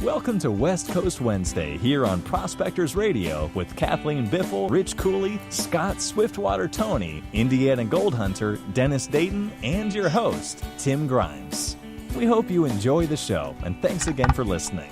Welcome to West Coast Wednesday here on Prospectors Radio with Kathleen Biffle, Rich Cooley, Scott Swiftwater Toney, Indiana Gold Hunter, Dennis Dayton, and your host, Tim Grimes. We hope you enjoy the show, and thanks again for listening.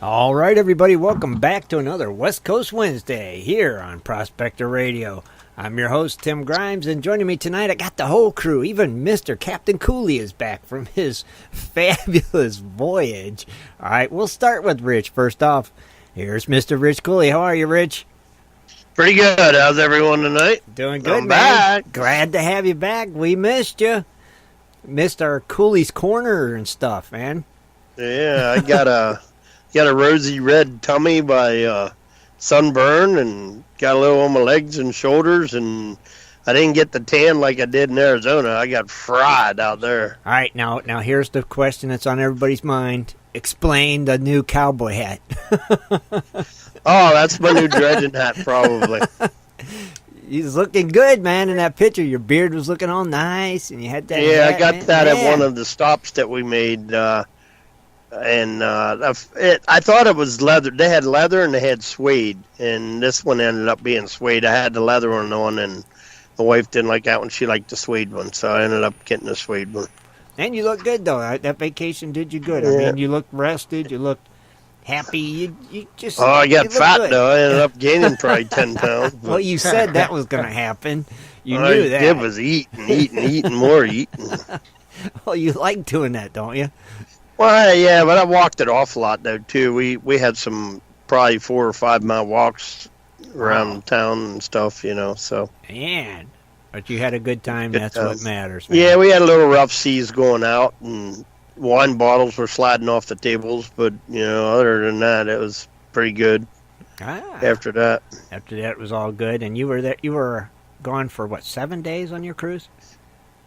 All right, everybody, welcome back to another West Coast Wednesday here on Prospector Radio. I'm your host, Tim Grimes, and joining me tonight, I got the whole crew. Even Mr. Captain Cooley is back from his fabulous voyage. All right, we'll start with Rich. First off, here's Mr. Rich Cooley. How are you, Rich? Pretty good. How's everyone tonight? Doing good, I'm man. back. Glad to have you back. We missed you. Missed our Cooley's Corner and stuff, man. Yeah, I got a rosy red tummy by sunburn and got a little on my legs and shoulders, and I didn't get the tan like I did in Arizona. I got fried out there. All right, now here's the question that's on everybody's mind. Explain the new cowboy hat. Oh, that's my new dredging hat, probably. He's looking good, man, in that picture. Your beard was looking all nice, and you had that Yeah, hat, I got man. that Yeah. at one of the stops that we made, and I thought it was leather. They had leather and they had suede, and this one ended up being suede. I had the leather one on, and my wife didn't like that one. She liked the suede one, so I ended up getting the suede one. And you look good, though. That vacation did you good. Yeah. I mean, you looked rested. You looked happy. You just... Oh, I you got looked fat, good. though. I ended up gaining probably 10 pounds. Well, you said that was going to happen. You All I knew that. did was eating, more eating. Well, you like doing that, don't you? Well, yeah, but I walked it off a lot, though, too. We had some probably 4 or 5 mile walks around town and stuff, so. Man. But you had a good time. Good That's time. what matters, man. Yeah, we had a little rough seas going out, and wine bottles were sliding off the tables, but, other than that, it was pretty good after that. After that, it was all good. And you were there. You were gone for, 7 days on your cruise?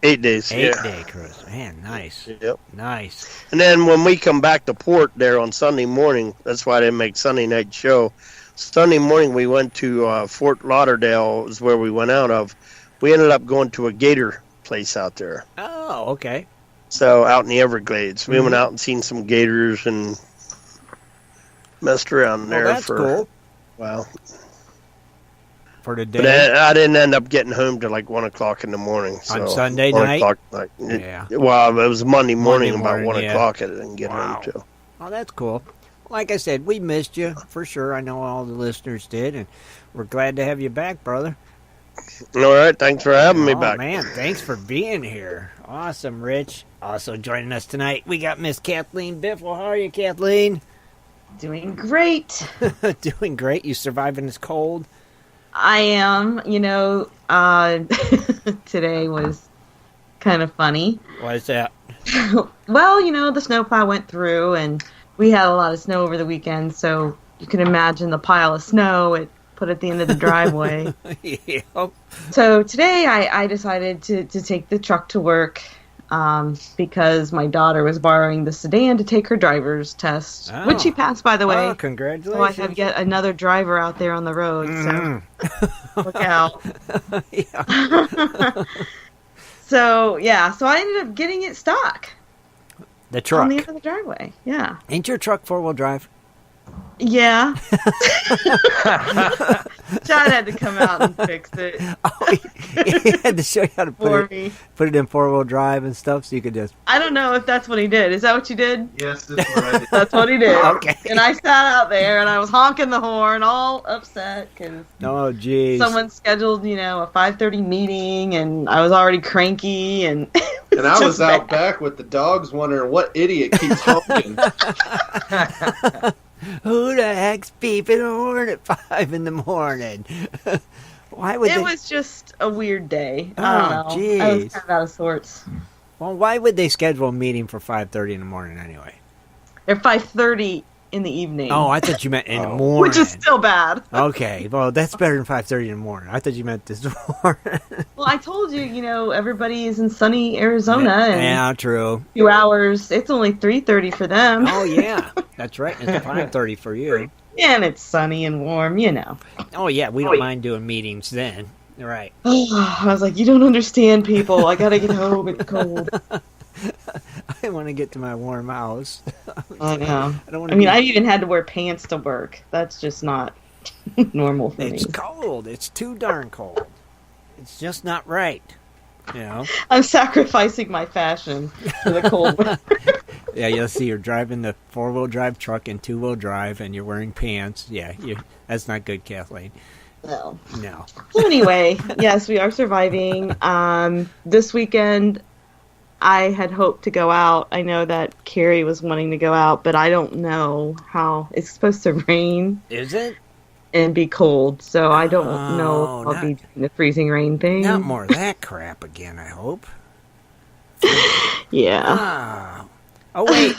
8 days, 8-day cruise. Man, nice. Yep. Nice. And then when we come back to port there on Sunday morning, that's why I didn't make Sunday night show. Sunday morning we went to Fort Lauderdale is where we went out of. We ended up going to a gator place out there. Oh, okay. So out in the Everglades. We went out and seen some gators and messed around there that's for cool. Well, For the but day. I didn't end up getting home till like 1 o'clock in the morning. So On Sunday 1 night? o'clock, Yeah. Well, it was Monday morning, Monday about morning, 1 yeah. o'clock. I didn't get Wow. home till. Oh, that's cool. Like I said, we missed you for sure. I know all the listeners did, and we're glad to have you back, brother. All right, thanks for having me back. Man, thanks for being here. Awesome, Rich. Also joining us tonight, we got Miss Kathleen Biffle. How are you, Kathleen? Doing great. Doing great. You surviving this cold? I am. Today was kind of funny. Why is that? Well, the snowplow went through, and we had a lot of snow over the weekend, so you can imagine the pile of snow it put at the end of the driveway. Yep. So today I decided to take the truck to work because my daughter was borrowing the sedan to take her driver's test, which she passed, by the way. Oh, congratulations. So I have yet another driver out there on the road, so look out. Yeah. So I ended up getting it stuck The truck. on the end of the driveway. Yeah. Ain't your truck four-wheel drive? Yeah. Chad had to come out and fix it Oh, he had to show you how to for me. put it in four-wheel drive and stuff so you could just... I don't know if that's what he did. Is that what you did? Yes, that's what I did. That's what he did. Okay. And I sat out there and I was honking the horn, all upset because Oh, jeez. someone scheduled, a 5:30 meeting, and I was already cranky, and And I was just out bad. back with the dogs wondering what idiot keeps honking. Who the heck's beeping a horn at 5 in the morning? Why would It they... was just a weird day. Oh, I don't know. I jeez. was kind of out of sorts. Well, why would they schedule a meeting for 5:30 in the morning anyway? At 5:30 in the evening. Oh, I thought you meant in the morning. which is still bad. Okay, well, that's better than 5:30 in the morning. I thought you meant this morning. Well, I told you, everybody is in sunny Arizona, and Yeah, true. a few hours. It's only 3:30 for them. Oh, yeah. That's right. It's 5:30 for you. And it's sunny and warm, Oh, yeah, we don't mind doing meetings then. Right. I was like, you don't understand, people. I gotta get home. It's cold. I want to get to my warm house. I know. I don't want I mean, I even had to wear pants to work. That's just not normal for me. It's cold. It's too darn cold. It's just not right. You know? I'm sacrificing my fashion for the cold weather. Yeah, you'll see you're driving the 4-wheel drive truck and 2-wheel drive, and you're wearing pants. Yeah, that's not good, Kathleen. No. No. Anyway, yes, we are surviving. This weekend, I had hoped to go out. I know that Carrie was wanting to go out, but I don't know how. It's supposed to rain. Is it? And be cold, so I don't know if I'll be doing the freezing rain thing. Not more of that crap again, I hope. Yeah. Oh wait,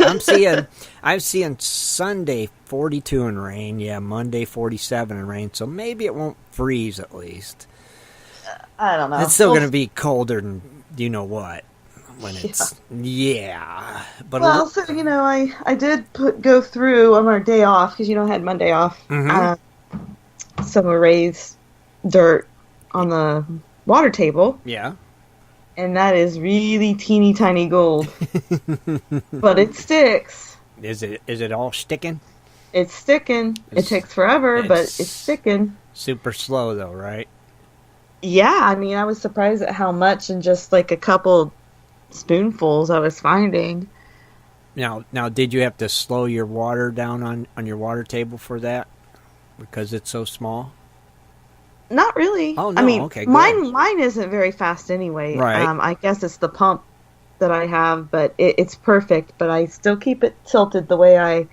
I'm seeing Sunday 42 in rain. Yeah, Monday 47 in rain. So maybe it won't freeze at least. I don't know. It's still going to be colder than you know what when it's But well, so I did go through on our day off because I had Monday off. Some erased dirt on the water table. Yeah. And that is really teeny tiny gold. But it sticks. Is it all sticking? It's sticking. It takes forever, but it's sticking. Super slow though, right? Yeah, I mean, I was surprised at how much in just like a couple spoonfuls I was finding. Now, did you have to slow your water down on your water table for that? Because it's so small? Not really. Oh, no. I mean, Okay, good. mine isn't very fast anyway. Right. I guess it's the pump that I have, but it's perfect. But I still keep it tilted the way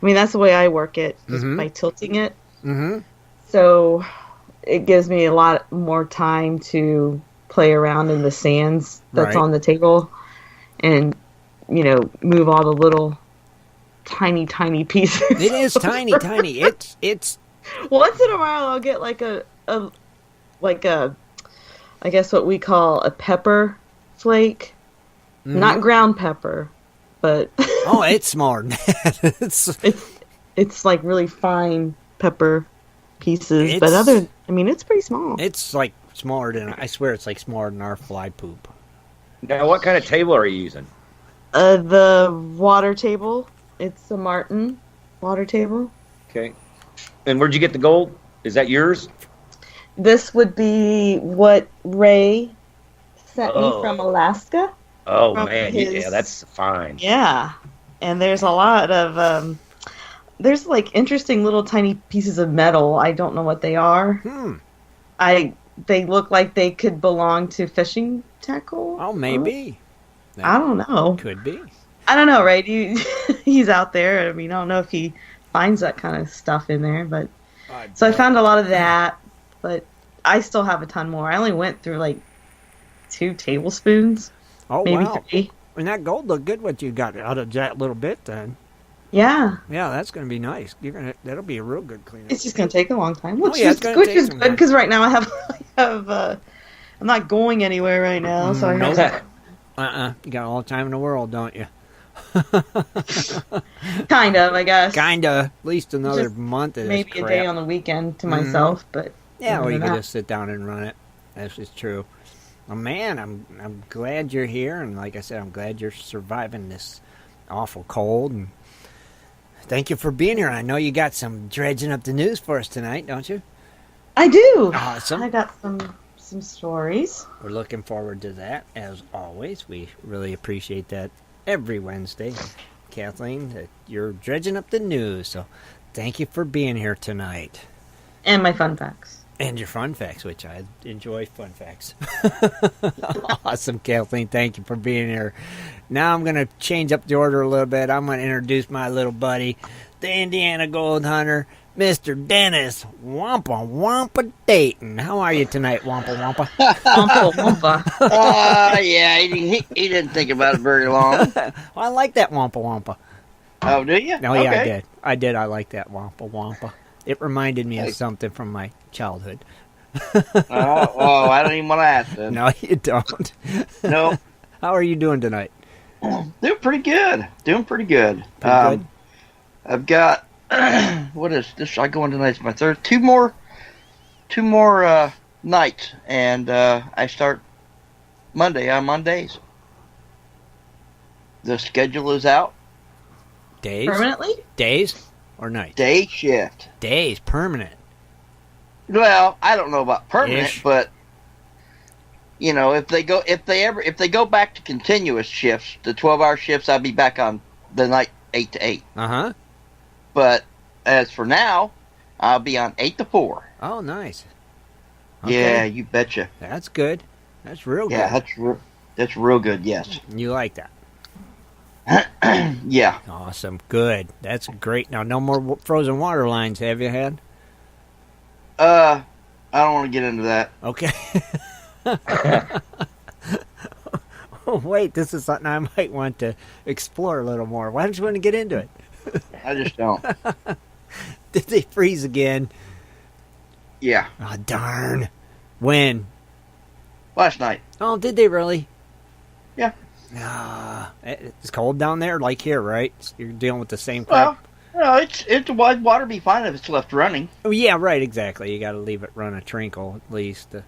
that's the way I work it, just by tilting it. Mm-hmm. So it gives me a lot more time to play around in the sands that's on the table and, move all the little tiny pieces. It is tiny. It's once in a while I'll get like a I guess what we call a pepper flake. Not ground pepper, but oh, it's smart. it's like really fine pepper pieces, but it's pretty small. It's like smaller than, I swear it's like smaller than our fly poop. Now, what kind of table are you using? The water table. It's a Martin water table. Okay. And where'd you get the gold? Is that yours? This would be what Ray sent me from Alaska. Oh, man. Yeah, that's fine. Yeah. And there's a lot of, there's like interesting little tiny pieces of metal. I don't know what they are. They look like they could belong to fishing tackle. Oh, maybe. I don't know. Could be. I don't know, right? He's out there. I mean, I don't know if he finds that kind of stuff in there, but so I found a lot of that, but I still have a ton more. I only went through like 2 tablespoons. Oh, maybe wow. 3. And that gold looked good what you got out of that little bit then. Yeah. Yeah, that's going to be nice. That'll be a real good cleanup. It's just going to take a long time, which it's is gonna take good some time. because right now I have I'm not going anywhere right now, so I have You got all the time in the world, don't you? kind of, I guess. Kind of. At least another Just month of this maybe crap. a day on the weekend to myself, but yeah, or you can can just sit down and run it. That's just true. Well, man, I'm glad you're here, and like I said, I'm glad you're surviving this awful cold. And thank you for being here. I know you got some dredging up the news for us tonight, don't you? I do. Awesome. I got some stories. We're looking forward to that, as always. We really appreciate that every Wednesday, Kathleen, that you're dredging up the news. So thank you for being here tonight. And my fun facts. And your fun facts, which I enjoy fun facts. Awesome, Kathleen. Thank you for being here. Now I'm going to change up the order a little bit. I'm going to introduce my little buddy, the Indiana Gold Hunter, Mr. Dennis Wampa Wampa Dayton. How are you tonight, Wampa Wampa? Wampa Wampa. Yeah, he didn't think about it very long. Well, I like that Wampa Wampa. Oh, do you? Oh, yeah, Okay. I did. I like that Wampa Wampa. It reminded me of something from my childhood. Oh, I don't even want to ask then. No, you don't. No. How are you doing tonight? Doing pretty good. Pretty good? I've got, what is this? I go on tonight's my third. Two more nights, and I start Monday on Mondays. the schedule is out. Days? Permanently? Days or nights? Day shift. Days, permanent. Well, I don't know about permanent, Ish. but if they go back to continuous shifts, the 12-hour shifts, I'll be back on the night 8 to 8. Uh-huh. But as for now, I'll be on 8 to 4. Oh, nice. Yeah, Okay. you betcha. That's good. That's real good. Yeah, that's real good. Yes. You like that? Yeah. Awesome. Good. That's great. Now, no more frozen water lines, have you had? I don't want to get into that. Okay. Oh, wait, this is something I might want to explore a little more. Why don't you want to get into it? I just don't. Did they freeze again? Yeah. Oh, darn. When? Last night. Oh, did they really? Yeah. It's cold down there, like here, right? You're dealing with the same Well, crap. it's water be fine if it's left running. Oh, yeah, right, exactly. You got to leave it run a trinkle at least to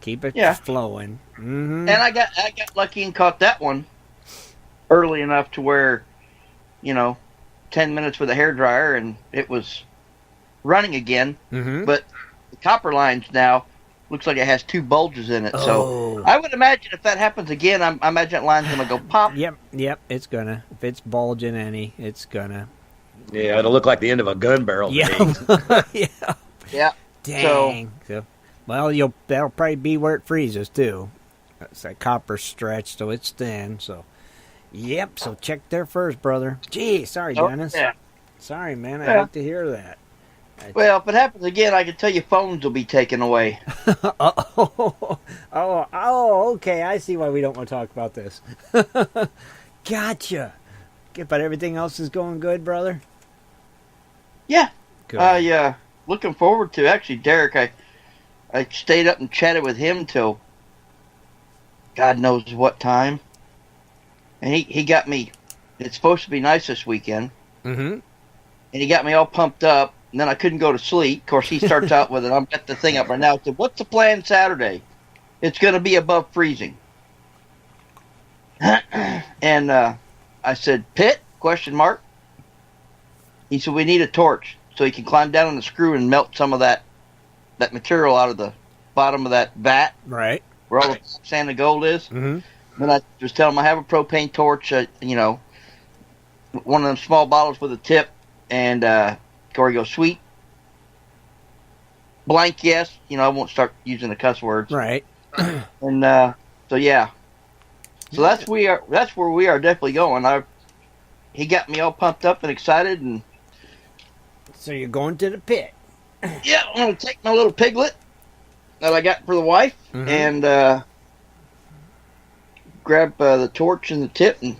keep it flowing. Mm-hmm. And I got lucky and caught that one early enough to where, 10 minutes with a hairdryer and it was running again. Mm-hmm. But the copper lines now looks like it has 2 bulges in it. So I would imagine if that happens again, I imagine that line's going to go pop. Yep, it's gonna. If it's bulging any, it's gonna. Yeah, it'll look like the end of a gun barrel. Yeah. Yeah. Yeah. Dang. So, well, that'll probably be where it freezes too. It's that copper stretch, so it's thin. So, yep. So check there first, brother. Gee, sorry, Dennis. Yeah. Sorry, man. I hate to hear that. Well, if it happens again, I can tell you phones will be taken away. Okay. I see why we don't want to talk about this. Gotcha. But everything else is going good, brother? Yeah. Good. Looking forward to, actually, Derek, I stayed up and chatted with him till God knows what time. And he got me, it's supposed to be nice this weekend. Mm-hmm. And he got me all pumped up. And then I couldn't go to sleep. Of course, he starts out with it. I'm got the thing up right now. I said, "What's the plan Saturday?" It's going to be above freezing. And I said, "Pit?" ? He said, "We need a torch so he can climb down on the screw and melt some of that material out of the bottom of that vat, Right. where all the sand and gold is." Mm-hmm. Then I just tell him I have a propane torch, one of them small bottles with a tip, and Corey goes, "Sweet." Blank, yes. I won't start using the cuss words. Right. And so yeah. So that's where we are definitely going. He got me all pumped up and excited, and So you're going to the pit. yeah, I'm gonna take my little piglet that I got for the wife and grab the torch and the tip, and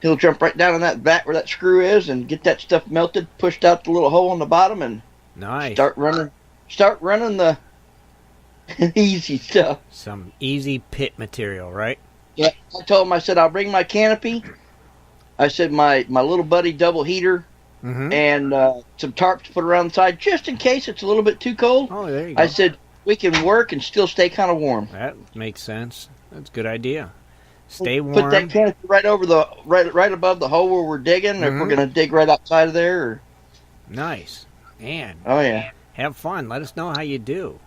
he'll jump right down in that vat where that screw is and get that stuff melted, pushed out the little hole in the bottom, and Nice. start running the easy stuff. Some easy pit material, right? Yeah, I told him, I said, I'll bring my canopy. I said, my little buddy double heater and some tarps to put around the side just in case it's a little bit too cold. Oh, there you go. I said, we can work and still stay kind of warm. That makes sense. That's a good idea. Stay warm. Put that canopy right over right above the hole where we're digging, if we're going to dig right outside of there. Or... Nice. Man. Oh, yeah. Have fun. Let us know how you do.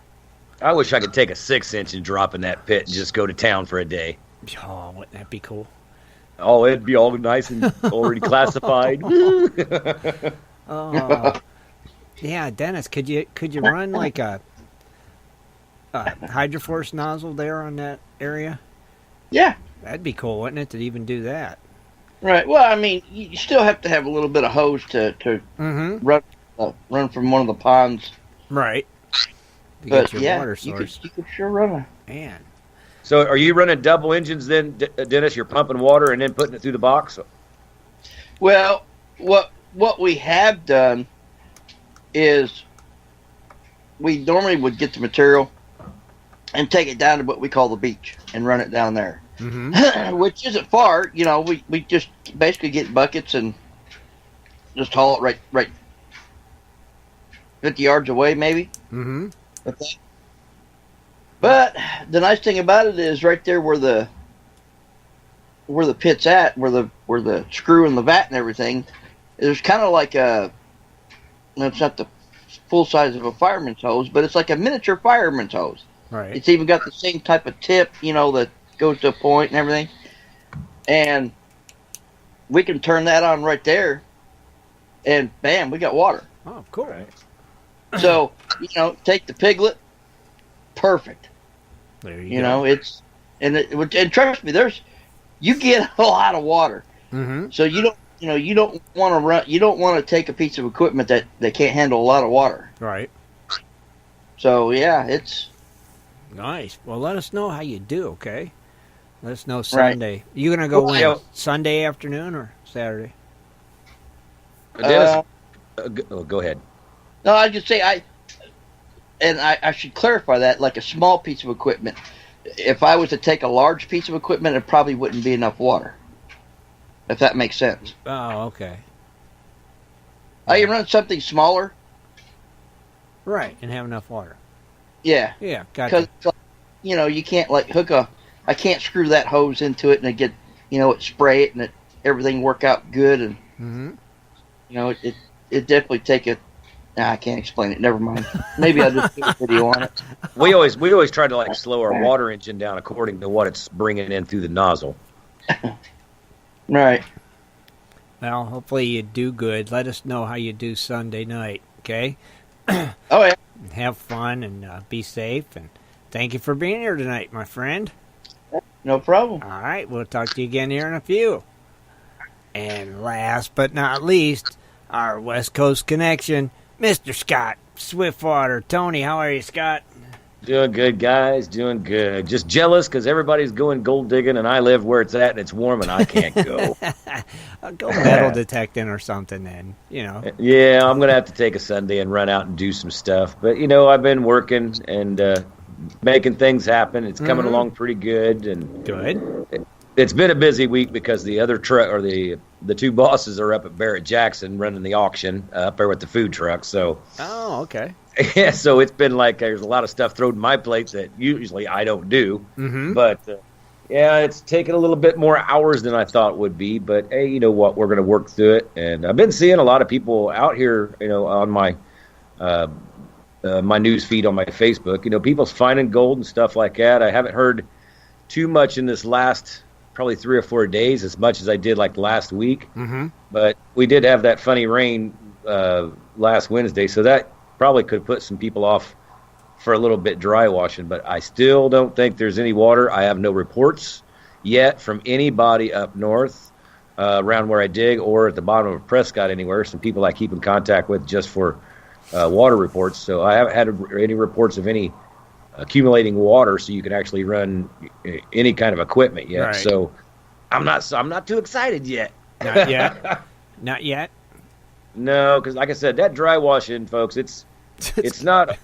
I wish I could take a 6-inch and drop in that pit and just go to town for a day. Oh, wouldn't that be cool? Oh, it'd be all nice and already classified. Oh. Yeah, Dennis, could you run like a hydroforce nozzle there on that area? Yeah. That'd be cool, wouldn't it, to even do that? Right. Well, I mean, you still have to have a little bit of hose to run from one of the ponds. Right. To But get your yeah, water you source. could sure run a... Man. So are you running double engines then, Dennis? You're pumping water and then putting it through the box? Well, what we have done is we normally would get the material and take it down to what we call the beach and run it down there. Which isn't far. We just basically get buckets and just haul it right 50 yards away maybe. But the nice thing about it is right there where where the pit's at, where the screw and the vat and everything, there's kind of like it's not the full size of a fireman's hose, but it's like a miniature fireman's hose. Right. It's even got the same type of tip, that goes to a point and everything. And we can turn that on right there, and bam, we got water. Oh, cool. Right. So, take the piglet, perfect. There you go. And trust me, you get a lot of water. Mm-hmm. So you don't want to take a piece of equipment that can't handle a lot of water. Right. So yeah, it's nice. Well, let us know how you do, okay? Let us know Sunday. Right. You gonna go when? Sunday afternoon or Saturday? Dennis, go ahead. No, I just say I should clarify that, like a small piece of equipment. If I was to take a large piece of equipment, it probably wouldn't be enough water. If that makes sense. Oh, okay. You run something smaller. Right, and have enough water. Yeah. Yeah, gotcha. Because, you can't I can't screw that hose into it and get, it spray it and everything work out good. And, it definitely take it. I can't explain it. Never mind. Maybe I'll just do a video on it. We always try to slow our water engine down according to what it's bringing in through the nozzle. Right. Well, hopefully you do good. Let us know how you do Sunday night, okay? Oh, yeah. Have fun and be safe. And thank you for being here tonight, my friend. No problem. All right. We'll talk to you again here in a few. And last but not least, our West Coast connection, Mr. Scott Swiftwater. Toney, how are you, Scott? Doing good, guys. Doing good. Just jealous because everybody's going gold digging, and I live where it's at, and it's warm, and I can't go. I'll go metal detecting or something then, Yeah, I'm going to have to take a Sunday and run out and do some stuff. But, I've been working and making things happen. It's coming along pretty good. And good. It's been a busy week because the other truck, or the two bosses are up at Barrett Jackson running the auction up there with the food truck. So. Oh, okay. Yeah, so it's been there's a lot of stuff thrown in my plate that usually I don't do. Mm-hmm. But, it's taken a little bit more hours than I thought it would be. But, hey, you know what? We're going to work through it. And I've been seeing a lot of people out here, on my my news feed on my Facebook. People's finding gold and stuff like that. I haven't heard too much in this last probably 3 or 4 days as much as I did last week. Mm-hmm. But we did have that funny rain last Wednesday, so that probably could put some people off for a little bit dry washing, but I still don't think there's any water. I have no reports yet from anybody up north around where I dig or at the bottom of Prescott anywhere. Some people I keep in contact with just for water reports. So I haven't had any reports of any accumulating water so you can actually run any kind of equipment yet. Right. So I'm not too excited yet. Not yet. Not yet. No, because like I said, that dry washing, folks, it's not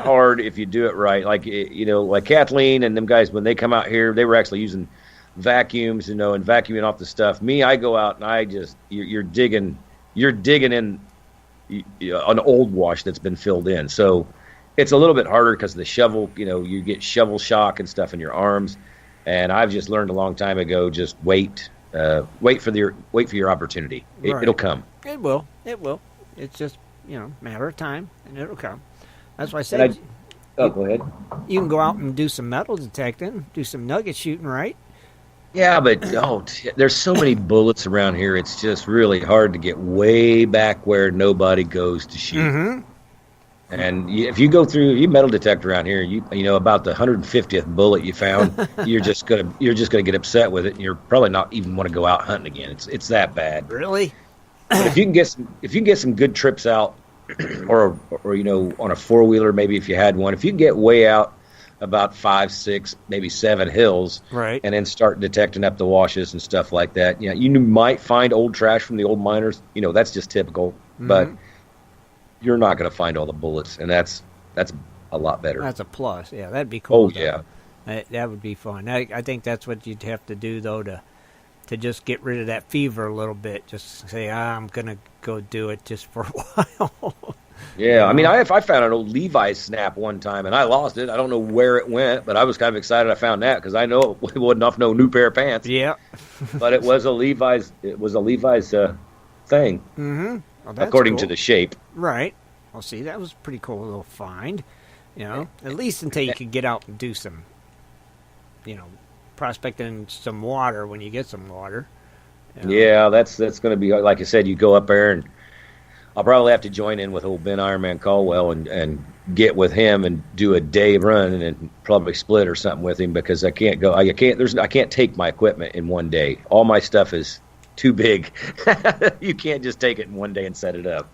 hard if you do it right. Like Kathleen and them guys, when they come out here, they were actually using vacuums, and vacuuming off the stuff. Me, I go out and I just you're digging in an old wash that's been filled in. So it's a little bit harder because the shovel, you get shovel shock and stuff in your arms. And I've just learned a long time ago, just wait for your opportunity. It'll come. It will. It's just matter of time, and it'll come. That's why I said. Go ahead. You can go out and do some metal detecting, do some nugget shooting, right? Yeah, but there's so many bullets around here. It's just really hard to get way back where nobody goes to shoot. Mm-hmm. And if you go through, you metal detect around here, about the 150th bullet you found, you're just gonna get upset with it, and you're probably not even want to go out hunting again. It's that bad. Really? But if you can get some good trips out, or on a 4-wheeler, maybe if you had one, if you get way out about 5, 6, maybe 7 hills, right, and then start detecting up the washes and stuff like that, you might find old trash from the old miners. That's just typical, mm-hmm. But you're not going to find all the bullets, and that's a lot better. That's a plus. Yeah, that'd be cool. Oh, yeah. That would be fun. I think that's what you'd have to do, though, to just get rid of that fever a little bit. Just say, I'm going to go do it just for a while. Yeah, I mean, I found an old Levi's snap one time, and I lost it. I don't know where it went, but I was kind of excited I found that because I know it wasn't off no new pair of pants. Yeah. But it was a Levi's. It was a Levi's thing, Well, according cool. to the shape. Right. Well, see, that was a pretty cool little find. You know, at least until you could get out and do some, prospecting some water when you get some water. You know? Yeah, that's going to be, like I said, you go up there, and I'll probably have to join in with old Ben Ironman Caldwell and get with him and do a day run and probably split or something with him because I can't go. I can't take my equipment in one day. All my stuff is too big. You can't just take it in one day and set it up.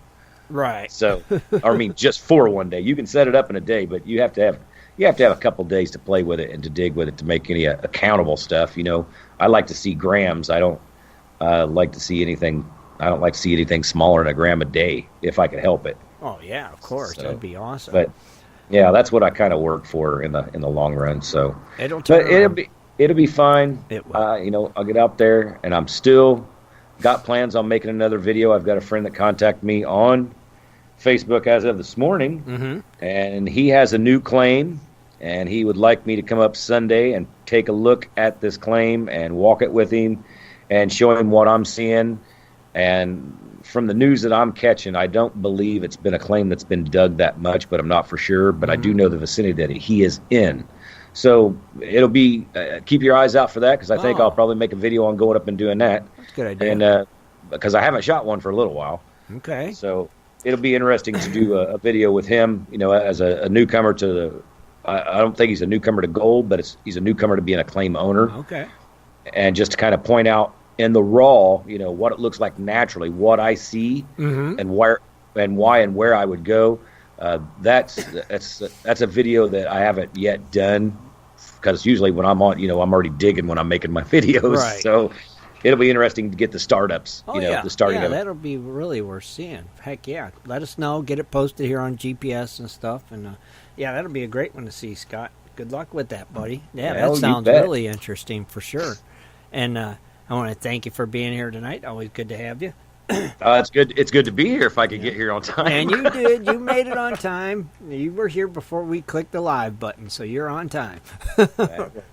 Right. So, I mean, just for one day. You can set it up in a day, but you have to have a couple days to play with it and to dig with it to make any accountable stuff. I like to see grams. I don't like to see anything. I don't like to see anything smaller than a gram a day if I could help it. Oh yeah, of course, So, that'd be awesome. But yeah, that's what I kind of work for in the long run. So, it'll be fine. It will. I'll get out there, and I'm still got plans on making another video. I've got a friend that contacted me on Facebook as of this morning, and he has a new claim, and he would like me to come up Sunday and take a look at this claim and walk it with him and show him what I'm seeing. And from the news that I'm catching, I don't believe it's been a claim that's been dug that much, but I'm not for sure. But I do know the vicinity that he is in. So it'll be keep your eyes out for that because I think I'll probably make a video on going up and doing that. That's a good idea. And because I haven't shot one for a little while. Okay. So it'll be interesting to do a video with him, as a newcomer to the. I don't think he's a newcomer to gold, but he's a newcomer to being a claim owner. Okay. And just to kind of point out in the raw, what it looks like naturally, what I see, and where and why and where I would go. That's a video that I haven't yet done because usually when I'm on, I'm already digging when I'm making my videos. Right. So it'll be interesting to get the startups. The starting of it. That'll be really worth seeing. Heck yeah! Let us know. Get it posted here on GPS and stuff, and that'll be a great one to see, Scott. Good luck with that, buddy. Yeah, that sounds really interesting for sure. And I want to thank you for being here tonight. Always good to have you. It's good. It's good to be here if I could get here on time. And you did. You made it on time. You were here before we clicked the live button, so you're on time.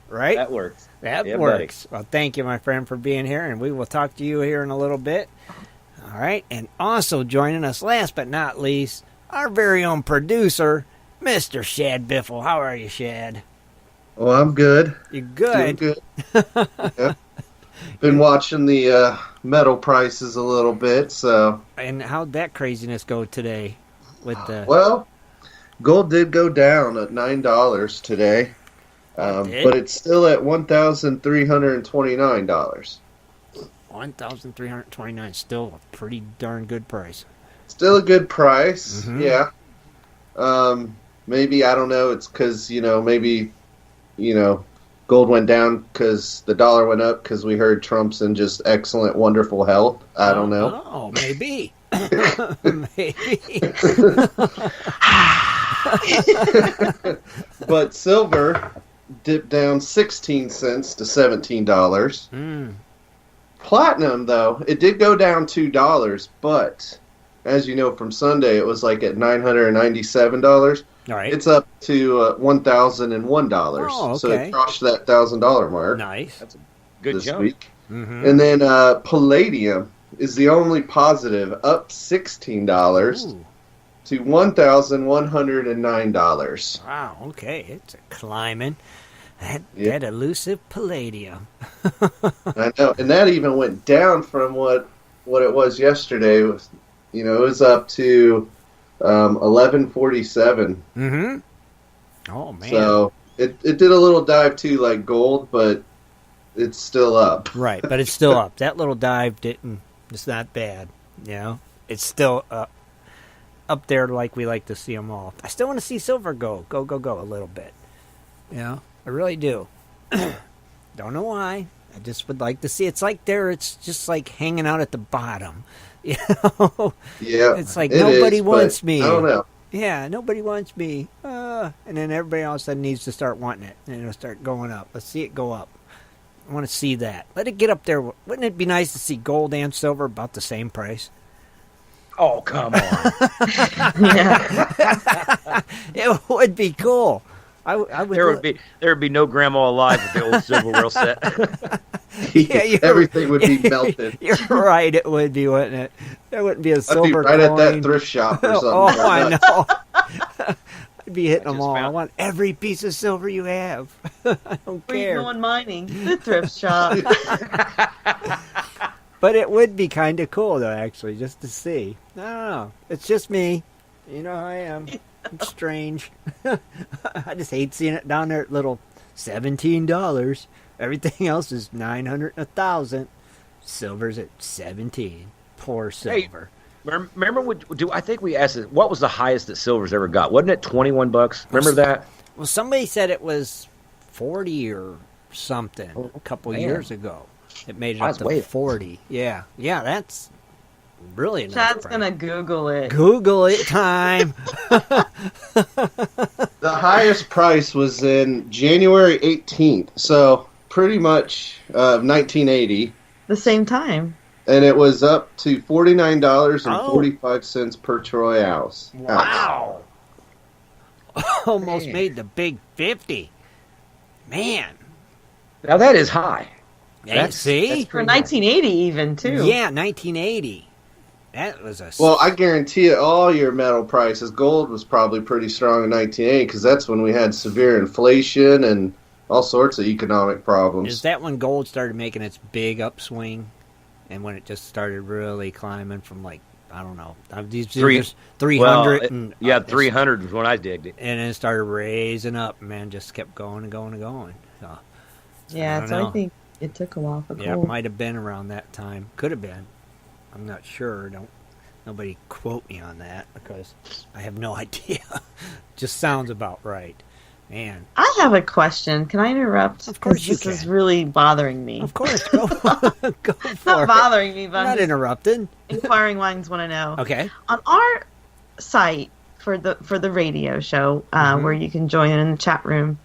Right? That works. That works. Buddy. Well, thank you, my friend, for being here, and we will talk to you here in a little bit. All right. And also joining us, last but not least, our very own producer, Mr. Shad Biffle. How are you, Shad? Oh, I'm good. You good? Doing good. Yeah. Been watching the metal prices a little bit, so. And how'd that craziness go today? With the Well, gold did go down at $9 today, but it's still at $1,329. $1,329, still a pretty darn good price. Still a good price, yeah. Maybe, I don't know, it's because, maybe, gold went down because the dollar went up because we heard Trump's in just excellent, wonderful health. I don't know. Oh, maybe. Maybe. But silver dipped down 16 cents to $17. Platinum, though, it did go down $2, but as you know from Sunday, it was like at $997. All right. It's up to $1,001. Oh, okay. So it crossed that $1,000 mark. Nice. That's a good this jump. week. And then palladium is the only positive, up $16 to $1,109. Wow, okay. It's a climbing. That elusive palladium. I know. And that even went down from what it was yesterday. It was, it was up to 1147. Oh man! So it did a little dive too, like gold, but it's still up. Right, but it's still up. That little dive didn't. It's not bad. It's still up there like we like to see them all. I still want to see silver go a little bit. I really do. Don't know why. I just would like to see. It's like it's just like hanging out at the bottom. Yeah. It's like nobody wants me. I don't know. Yeah, nobody wants me. And then everybody all of a sudden needs to start wanting it. And it'll start going up. Let's see it go up. I want to see that. Let it get up there. Wouldn't it be nice to see gold and silver about the same price? Oh, come on. Yeah. It would be cool. I would. There would be no grandma alive with the old silverware set. Yeah, Everything would be melted. You're right. It would be, wouldn't it? There wouldn't be a I'd be silver right coin. at that thrift shop or something. Oh, I know. I'd be hitting them all. found- I want every piece of silver you have. I don't Where you care. going mining? The thrift shop. But it would be kind of cool, though, actually, just to see. I don't know. It's just me. You know how I am. I'm strange. I just hate seeing it down there at little $17. Everything else is $900 and $1,000. Silver's at 17. Poor silver. Remember, I think we asked it, what was the highest that silver's ever got? Wasn't it $21? Remember that? Well, somebody said it was 40 or something a couple years ago. It made it up to 40. Yeah, that's really a nice Chad's price. gonna Google it. Google it time. The highest price was in January 18th, so pretty much 1980, The same time. and it was up to $49.45 per troy ounce. Wow. Almost made the big 50. Man. Now that is high. See? For 1980 even, too. Yeah, 1980. That was a... Well, I guarantee you all your metal prices, gold was probably pretty strong in 1980 because that's when we had severe inflation and all sorts of economic problems. Is that when gold started making its big upswing? And when it just started really climbing from, like, I don't know, these 300 Well, 300 was when I digged it. and then it started raising up, man, just kept going and going and going. So, Yeah, don't so know. I think it took a while for yeah, it gold. might have been around that time. Could have been. I'm not sure. Nobody quote me on that because I have no idea. Just sounds about right. Man. I have a question. Can I interrupt? Of course 'Cause you this is can. really bothering me. Of course, go for It's not it. bothering me, but I'm I'm not just interrupting. inquiring minds want to know. Okay. On our site for the radio show, where you can join in the chat room,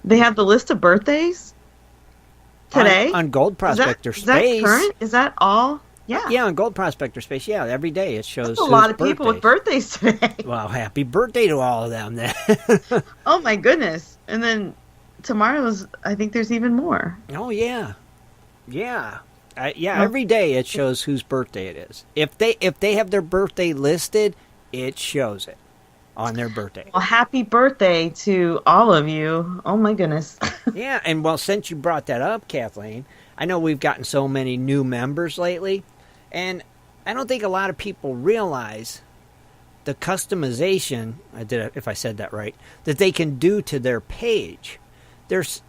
they have the list of birthdays today. On Gold Prospector is that Space. current? Is that all? Yeah. Yeah, on Gold Prospector Space. Yeah, every day it shows That's a lot of people with birthdays. birthdays today. Well, happy birthday to all of them then. Oh my goodness! And then tomorrow's, I think there's even more. Oh yeah, yeah, Every day it shows whose birthday it is. If they have their birthday listed, it shows it on their birthday. Well, happy birthday to all of you! Oh my goodness. Yeah, and well, since you brought that up, Kathleen, I know we've gotten so many new members lately, and I don't think a lot of people realize the customization, if I said that right, that they can do to their page. There's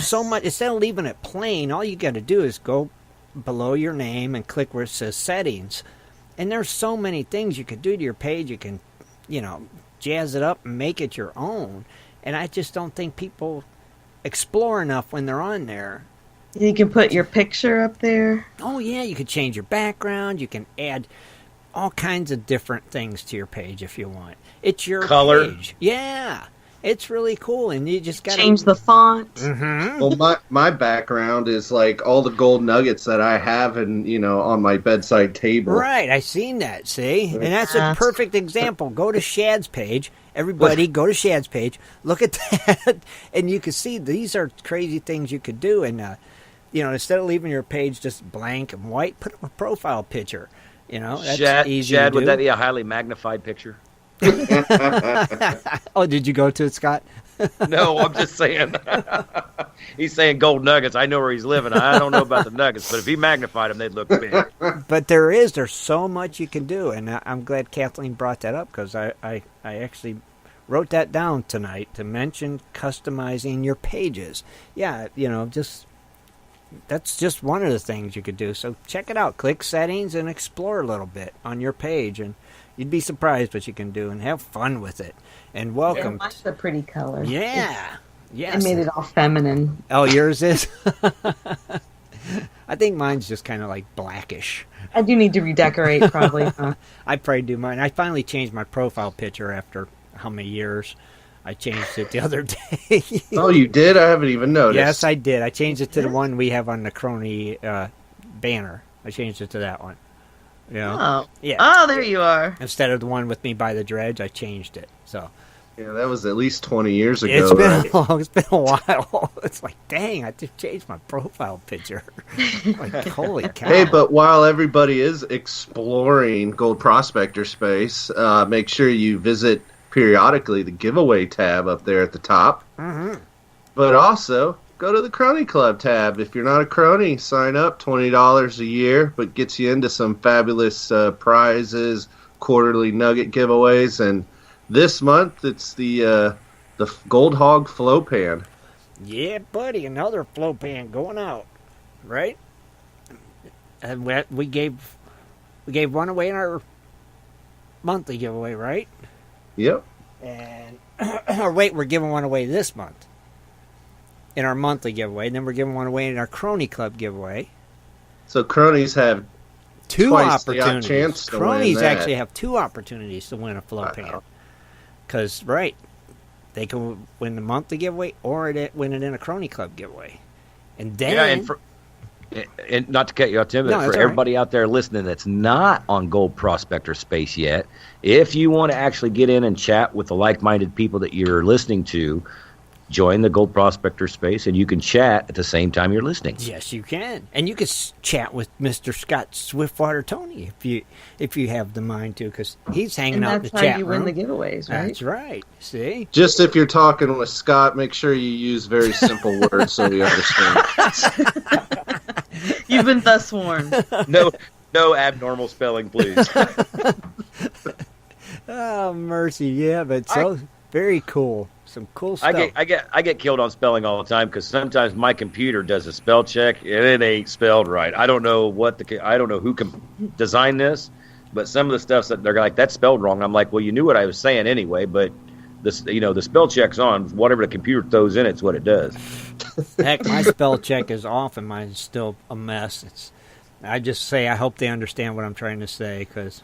so much. Instead of leaving it plain, all you got to do is go below your name and click where it says settings. And there's so many things you could do to your page. You can, jazz it up and make it your own. And I just don't think people explore enough when they're on there. You can put your picture up there. Oh, yeah, you could change your background. You can add all kinds of different things to your page if you want. It's your color. Page. Yeah, it's really cool, and you just got to change the font. Mm-hmm. Well, my background is like all the gold nuggets that I have on my bedside table. Right, I seen that, see? And that's a perfect example. Go to Shad's page. Everybody, go to Shad's page. Look at that, and you can see these are crazy things you could do. And, instead of leaving your page just blank and white, put up a profile picture. That's easy Shad, to do. would that be a highly magnified picture? Oh, did you go to it, Scott? No, I'm just saying. He's saying gold nuggets. I know where he's living. I don't know about the nuggets, but if he magnified them, they'd look big. But there's so much you can do, and I'm glad Kathleen brought that up because I actually wrote that down tonight to mention customizing your pages. Yeah, that's just one of the things you could do. So check it out. Click settings and explore a little bit on your page, and you'd be surprised what you can do and have fun with it. And welcome. Mine's a pretty color. Yeah. Yes. I made it all feminine. Oh, yours is? I think mine's just kind of like blackish. I do need to redecorate, probably. Huh? I probably do mine. I finally changed my profile picture after how many years? I changed it the other day. Oh, you did? I haven't even noticed. Yes, I did. I changed it to the one we have on the Crony banner. I changed it to that one. You know? Oh. Yeah. Oh, there you are. Instead of the one with me by the dredge, I changed it. So. Yeah, that was at least 20 years ago. It's been right? long. It's been a while. It's like, dang, I just changed my profile picture. Like, holy cow. Hey, but while everybody is exploring Gold Prospector space, make sure you visit periodically the giveaway tab up there at the top. Mm-hmm. But also, go to the Crony Club tab. If you're not a crony, sign up, $20 a year, but gets you into some fabulous prizes, quarterly nugget giveaways, and this month, it's the Gold Hog Flow Pan. Yeah, buddy, another flow pan going out, right? And we gave one away in our monthly giveaway, right? Yep. And or wait, we're giving one away this month in our monthly giveaway, and then we're giving one away in our Crony Club giveaway. So cronies have two twice the opportunities. chance to Cronies win that. actually have two opportunities to win a flow pan. Because, right, they can win the monthly giveaway or win it in a Crony Club giveaway. And then... and not to cut you off, Tim, but for everybody out there listening that's not on Gold Prospector Space yet, if you want to actually get in and chat with the like-minded people that you're listening to, join the Gold Prospector Space, and you can chat at the same time you're listening. Yes, you can. And you can chat with Mr. Scott Swiftwater Toney if you have the mind to, because he's hanging out in the chat room. That's how you win the giveaways, right? That's right. See? Just if you're talking with Scott, make sure you use very simple words so we understand. You've been thus warned. No abnormal spelling, please. Oh, mercy. Yeah, but very cool. Some cool stuff. I get killed on spelling all the time because sometimes my computer does a spell check and it ain't spelled right. I don't know who can design this, but some of the stuff that they're like, that's spelled wrong. I'm like, well, you knew what I was saying anyway, but this, the spell check's on. Whatever the computer throws in, it's what it does. Heck, my spell check is off and mine's still a mess. I just say I hope they understand what I'm trying to say because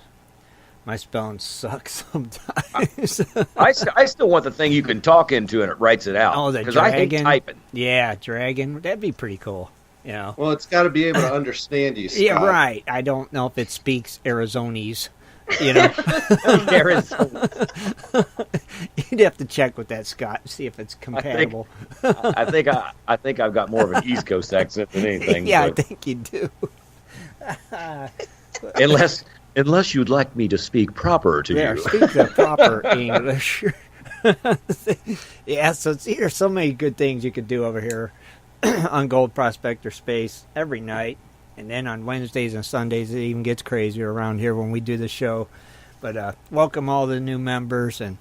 my spelling sucks sometimes. I still want the thing you can talk into and it writes it out. Oh, the because I hate dragon. typing. Yeah, dragon. That'd be pretty cool. Well, it's got to be able to understand you, Scott. Yeah, right. I don't know if it speaks Arizonese. You'd have to check with that, Scott, see if it's compatible. I think I've got more of an East Coast accent than anything. Yeah, I think you do. Unless you'd like me to speak proper to you. Speak the proper English. Yeah, so there's so many good things you could do over here on Gold Prospector Space every night. And then on Wednesdays and Sundays, it even gets crazier around here when we do the show. But welcome all the new members. And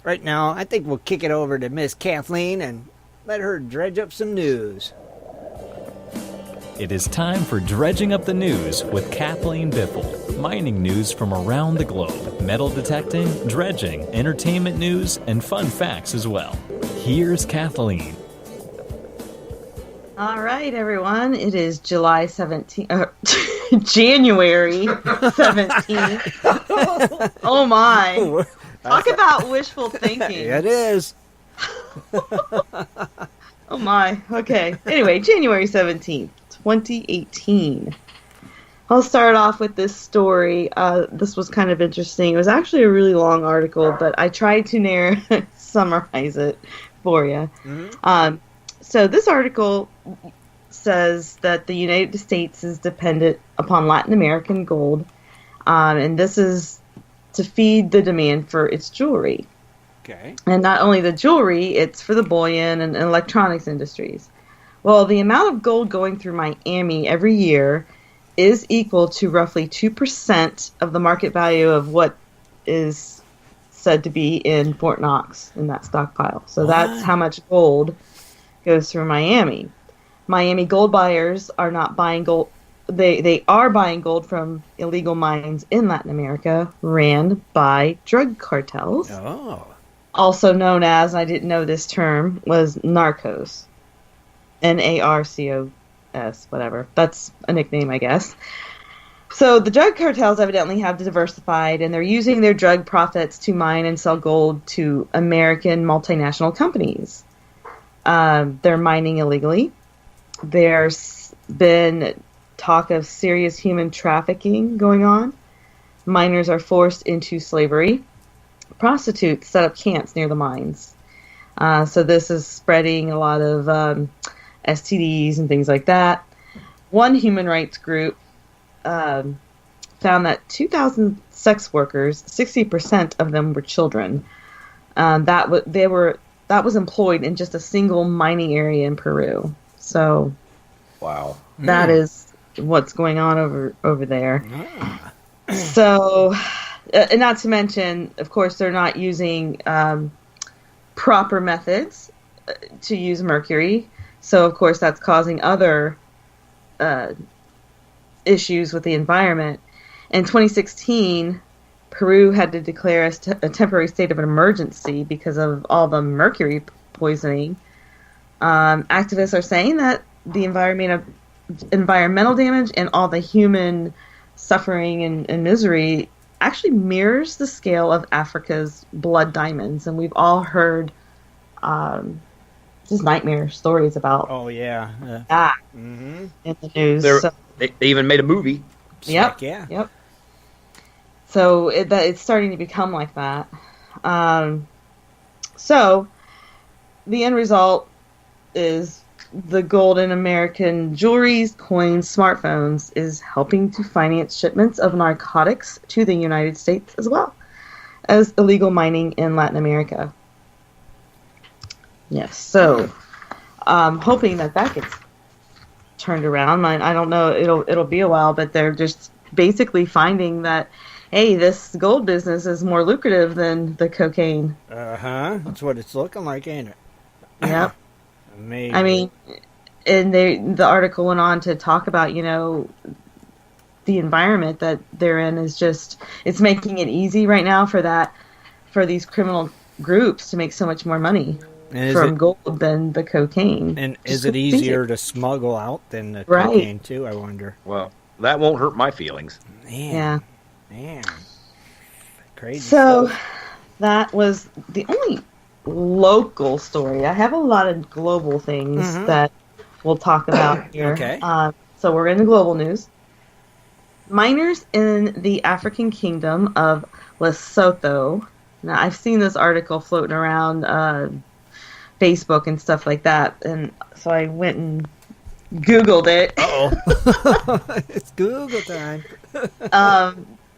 right now, I think we'll kick it over to Miss Kathleen and let her dredge up some news. It is time for Dredging Up the News with Kathleen Biffle. Mining news from around the globe, metal detecting, dredging, entertainment news, and fun facts as well. Here's Kathleen. All right, everyone. It is July 17th. January 17th. Oh, my. Talk about wishful thinking. It is. Oh, my. Okay. Anyway, January 17th, 2018. I'll start off with this story. This was kind of interesting. It was actually a really long article, but I tried to summarize it for you. Mm-hmm. So this article says that the United States is dependent upon Latin American gold, and this is to feed the demand for its jewelry. Okay. And not only the jewelry, it's for the bullion and electronics industries. Well, the amount of gold going through Miami every year is equal to roughly 2% of the market value of what is said to be in Fort Knox in that stockpile. So that's how much gold goes through Miami. Miami gold buyers are not buying gold. They are buying gold from illegal mines in Latin America ran by drug cartels. Oh. Also known as, I didn't know this term, was narcos. NARCOS, whatever. That's a nickname, I guess. So the drug cartels evidently have diversified, and they're using their drug profits to mine and sell gold to American multinational companies. They're mining illegally. There's been talk of serious human trafficking going on. Miners are forced into slavery. Prostitutes set up camps near the mines. So this is spreading a lot of STDs and things like that. One human rights group found that 2,000 sex workers, 60% of them were children. That was employed in just a single mining area in Peru. So, wow, that is what's going on over there. So, and not to mention, of course, they're not using proper methods to use mercury. So, of course, that's causing other issues with the environment. In 2016, Peru had to declare a temporary state of emergency because of all the mercury poisoning. Activists are saying that the environmental damage and all the human suffering and misery actually mirrors the scale of Africa's blood diamonds. And we've all heard just nightmare stories about that in the news. They even made a movie. Yep. Yep. So it's starting to become like that. So the end result is the gold in American jewelries, coins, smartphones is helping to finance shipments of narcotics to the United States as well as illegal mining in Latin America. Yes, so hoping that gets turned around. I don't know, it'll be a while, but they're just basically finding that, hey, this gold business is more lucrative than the cocaine. That's what it's looking like, ain't it? Yep. Amazing. I mean, and the article went on to talk about, the environment that they're in is just, it's making it easy right now for these criminal groups to make so much more money from gold than the cocaine. And is it easier to smuggle out than the cocaine too, I wonder? Well, that won't hurt my feelings. Man. Crazy. So that was the only local story. I have a lot of global things that we'll talk about here. Okay. So we're in the global news. Miners in the African kingdom of Lesotho. Now, I've seen this article floating around Facebook and stuff like that, and so I went and Googled it. It's Google time.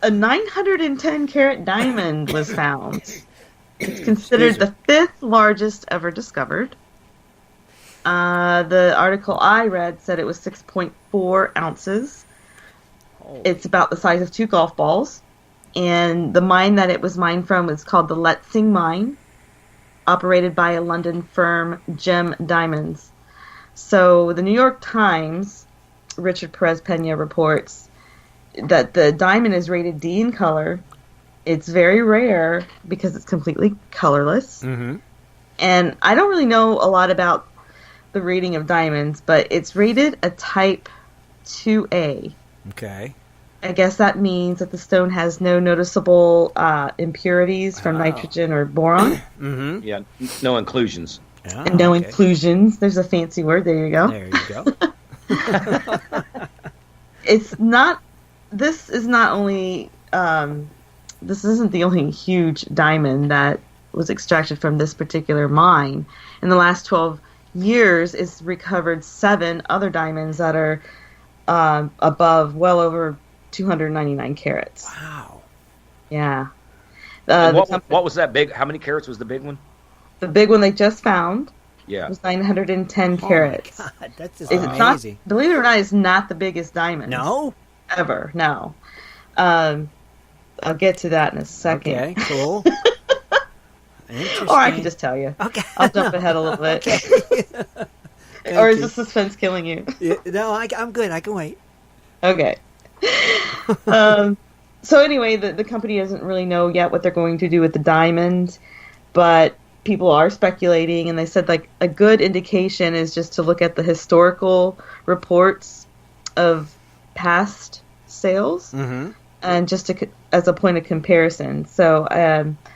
A 910 carat diamond was found. It's considered the 5th largest ever discovered. The article I read said it was 6.4 ounces. It's about the size of 2 golf balls. And the mine that it was mined from is called the Letsing Mine, operated by a London firm, Gem Diamonds. So the New York Times, Richard Perez Pena reports that the diamond is rated D in color. It's very rare because it's completely colorless. And I don't really know a lot about the rating of diamonds, but it's rated a type 2A. Okay. I guess that means that the stone has no noticeable impurities from nitrogen or boron. Yeah, no inclusions. And no inclusions. There's a fancy word. There you go. There you go. This isn't the only huge diamond that was extracted from this particular mine. In the last 12 years, it's recovered 7 other diamonds that are well over 299 carats. Wow. Yeah. What was that big? How many carats was the big one? The big one they just found Yeah. was 910 carats. Oh my God, that's just It's amazing. not, believe it or not, it's not the biggest diamond. No? Ever, no. I'll get to that in a second. Okay, cool. Or I can just tell you. Okay. I'll jump ahead a little bit. Okay. Or is the suspense killing you? No, I'm good. I can wait. Okay. So anyway, the company doesn't really know yet what they're going to do with the diamond, but people are speculating, and they said like a good indication is just to look at the historical reports of past sales, and just as a point of comparison. So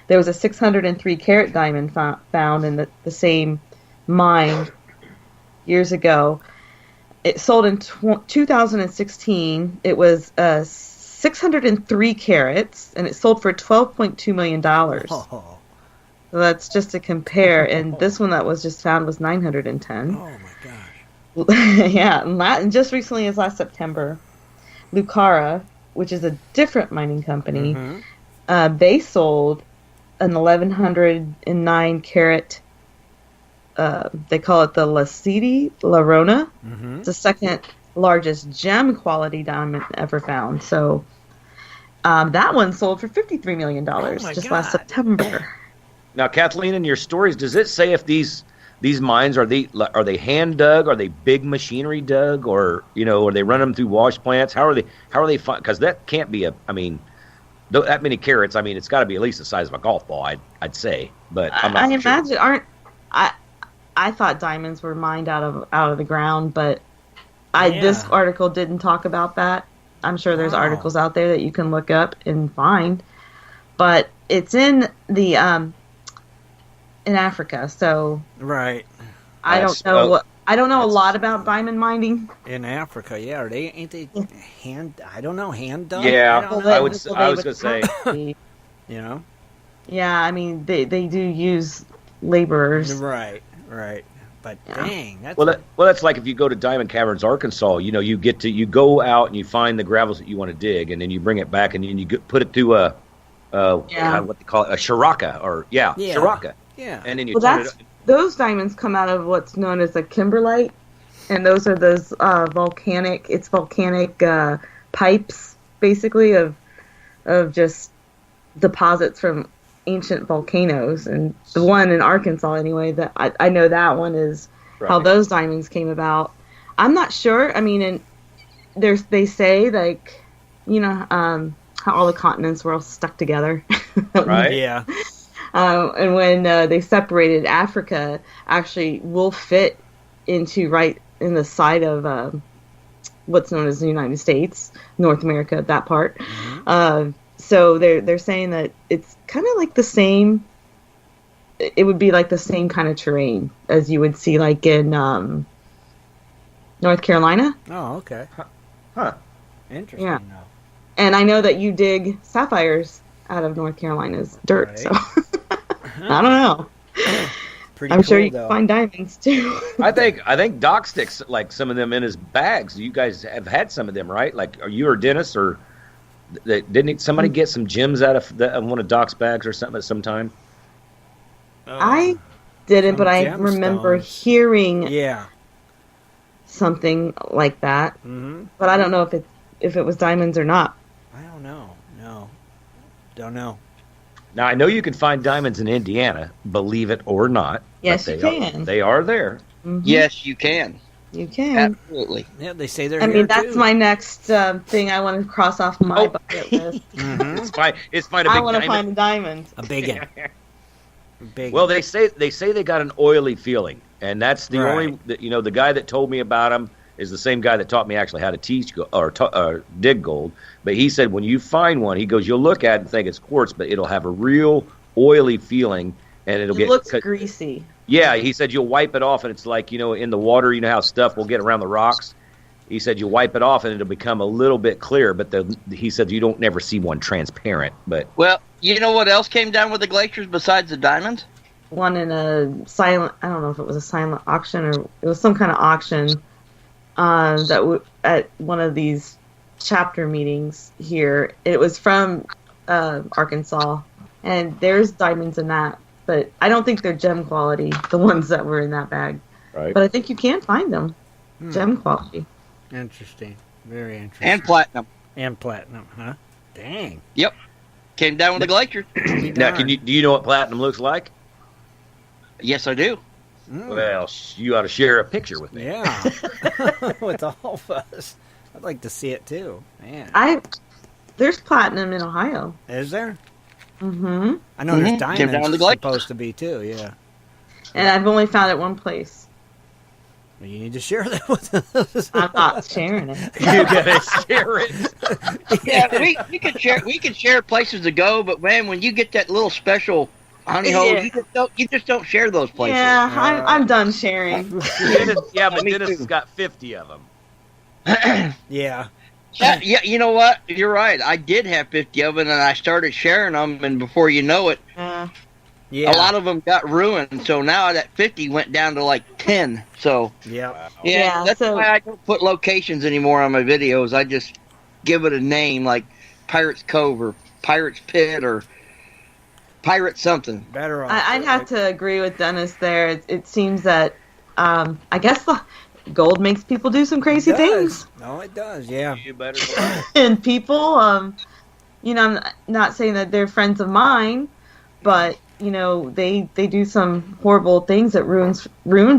there was a 603 carat diamond found in the same mine years ago. it sold in 2016. It was 603 carats, and it sold for $12.2 million. Oh. So that's just to compare. And this one that was just found was 910. Oh my gosh. Yeah, and just recently, as last September, Lucara, which is a different mining company, they sold an 1109 carat. They call it the Lacidi Larona. It's the second largest gem quality diamond ever found. So that one sold for $53 million last September. Now, Kathleen, in your stories, does it say if these mines are they hand dug? Are they big machinery dug, or are they run them through wash plants? How are they because that can't be that many carats. I mean, it's got to be at least the size of a golf ball. I'd say, but I'm not sure. Imagine I thought diamonds were mined out of the ground, but this article didn't talk about that. I'm sure there's articles out there that you can look up and find, but it's in the in Africa, so right. I don't know a lot about diamond mining in Africa. Yeah, ain't they hand dug? Yeah, I was gonna say. Yeah, I mean they do use laborers. Right. But dang, that's that's like if you go to Diamond Caverns, Arkansas. You go out and you find the gravels that you want to dig, and then you bring it back, and then you put it to what they call it, a shiraka, shiraka. Yeah. And then you those diamonds come out of what's known as a kimberlite, and those are those volcanic pipes, basically of just deposits from ancient volcanoes. And the one in Arkansas, anyway, that I know that one is how those diamonds came about. I'm not sure. I mean, and they say like, how all the continents were all stuck together, right? Yeah. And when they separated, Africa actually will fit into right in the side of what's known as the United States, North America, that part. So they're saying that it's kind of like the same. It would be like the same kind of terrain as you would see like in North Carolina. Oh, okay. Huh. Interesting. Yeah. And I know that you dig sapphires out of North Carolina's dirt, right. so I don't know. Pretty I'm cool, sure you though. can find diamonds too. I think Doc sticks like some of them in his bags. You guys have had some of them, right? Like, are you or Dennis or didn't somebody get some gems out of one of Doc's bags or something at some time? I didn't, but I remember hearing something like that. But I don't know if it was diamonds or not. I don't know. No, don't know. Now I know you can find diamonds in Indiana, believe it or not. Yes, you can. They are there. Yes, you can. You can. Absolutely. Yeah, they say they're. I here mean, that's too. my next thing I want to cross off my bucket list. It's fine. It's fine. I want to find a diamond. A big one. Big. Well, they say they got an oily feeling, and that's the only. The guy that told me about them is the same guy that taught me actually how to teach or dig gold. But he said when you find one, he goes, you'll look at it and think it's quartz, but it'll have a real oily feeling, and it looks greasy. Yeah, he said you'll wipe it off, and it's like, in the water, how stuff will get around the rocks. He said you wipe it off, and it'll become a little bit clear, but he said you don't never see one transparent. But well, you know what else came down with the glaciers besides the diamond? One in a silent, I don't know if it was a silent auction or it was some kind of auction at one of these chapter meetings here. It was from Arkansas, and there's diamonds in that. But I don't think they're gem quality, the ones that were in that bag. Right. But I think you can find them. Gem quality. Interesting. Very interesting. And platinum. And platinum, huh? Dang. Yep. Came down with the glacier. Now, do you know what platinum looks like? Yes, I do. Well, you ought to share a picture with me. Yeah. With all of us. I'd like to see it too. Man. There's platinum in Ohio. Is there? Mm-hmm. I know there's Came down diamonds the glacier. supposed to be too, yeah. And I've only found it one place. Well, you need to share that with us. I'm not sharing it. You gotta share it. Yeah, we can share places to go, but man, when you get that little special honey hole, you just don't share those places. Yeah, I'm done sharing. Dennis has got 50 of them. Yeah. Yeah, you know what? You're right. I did have 50 of them, and I started sharing them, and before you know it, Yeah. a lot of them got ruined. So now that 50 went down to like 10. So Yeah. that's why I don't put locations anymore on my videos. I just give it a name like Pirates Cove or Pirates Pit or Pirate something. Better off. I'd have to agree with Dennis there. It seems that I guess the gold makes people do some crazy things. No, it does. Yeah. You better. And people, I'm not saying that they're friends of mine, but they do some horrible things that ruins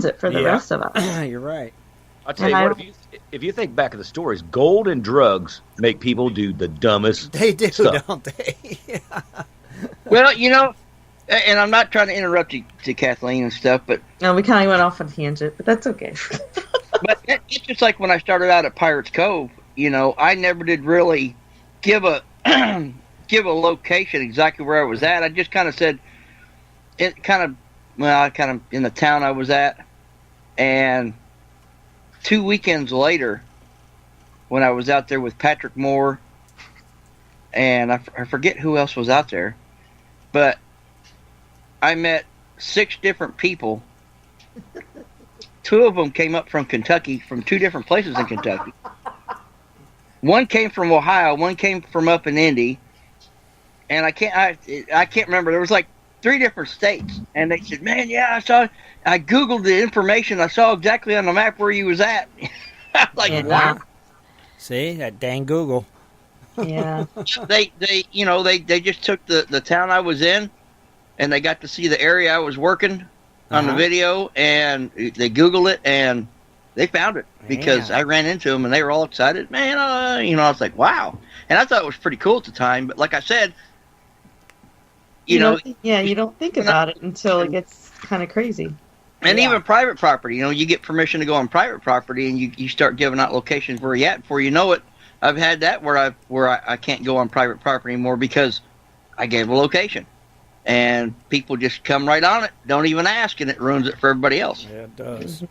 it for the rest of us. You're right. I'll tell you what. If you think back of the stories, gold and drugs make people do the dumbest. They do, stuff. don't they? Well, and I'm not trying to interrupt you to Kathleen and stuff, but No, we kind of went off on a tangent, but that's okay. but it's just like when I started out at Pirates Cove. I never did really give a location exactly where I was at. I just kind of said it kind of in the town I was at, and 2 weekends later, when I was out there with Patrick Moore, and I forget who else was out there, but I met 6 different people. 2 of them came up from Kentucky, from 2 different places in Kentucky. One came from Ohio, one came from up in Indy, and I can't remember. There was like 3 different states, and they said, "Man, yeah, I Googled the information. I saw exactly on the map where you was at." I was like, wow. See, that dang Google. Yeah. They just took the town I was in, and they got to see the area I was working on the video, and they Googled it, and they found it because I ran into them, and they were all excited. Man, I was like, wow. And I thought it was pretty cool at the time, but like I said, you don't think about it until it gets kind of crazy. And even private property, you get permission to go on private property, and you start giving out locations where you're at. Before you know it, I've had that where I can't go on private property anymore because I gave a location, and people just come right on it, don't even ask, and it ruins it for everybody else. Yeah, it does.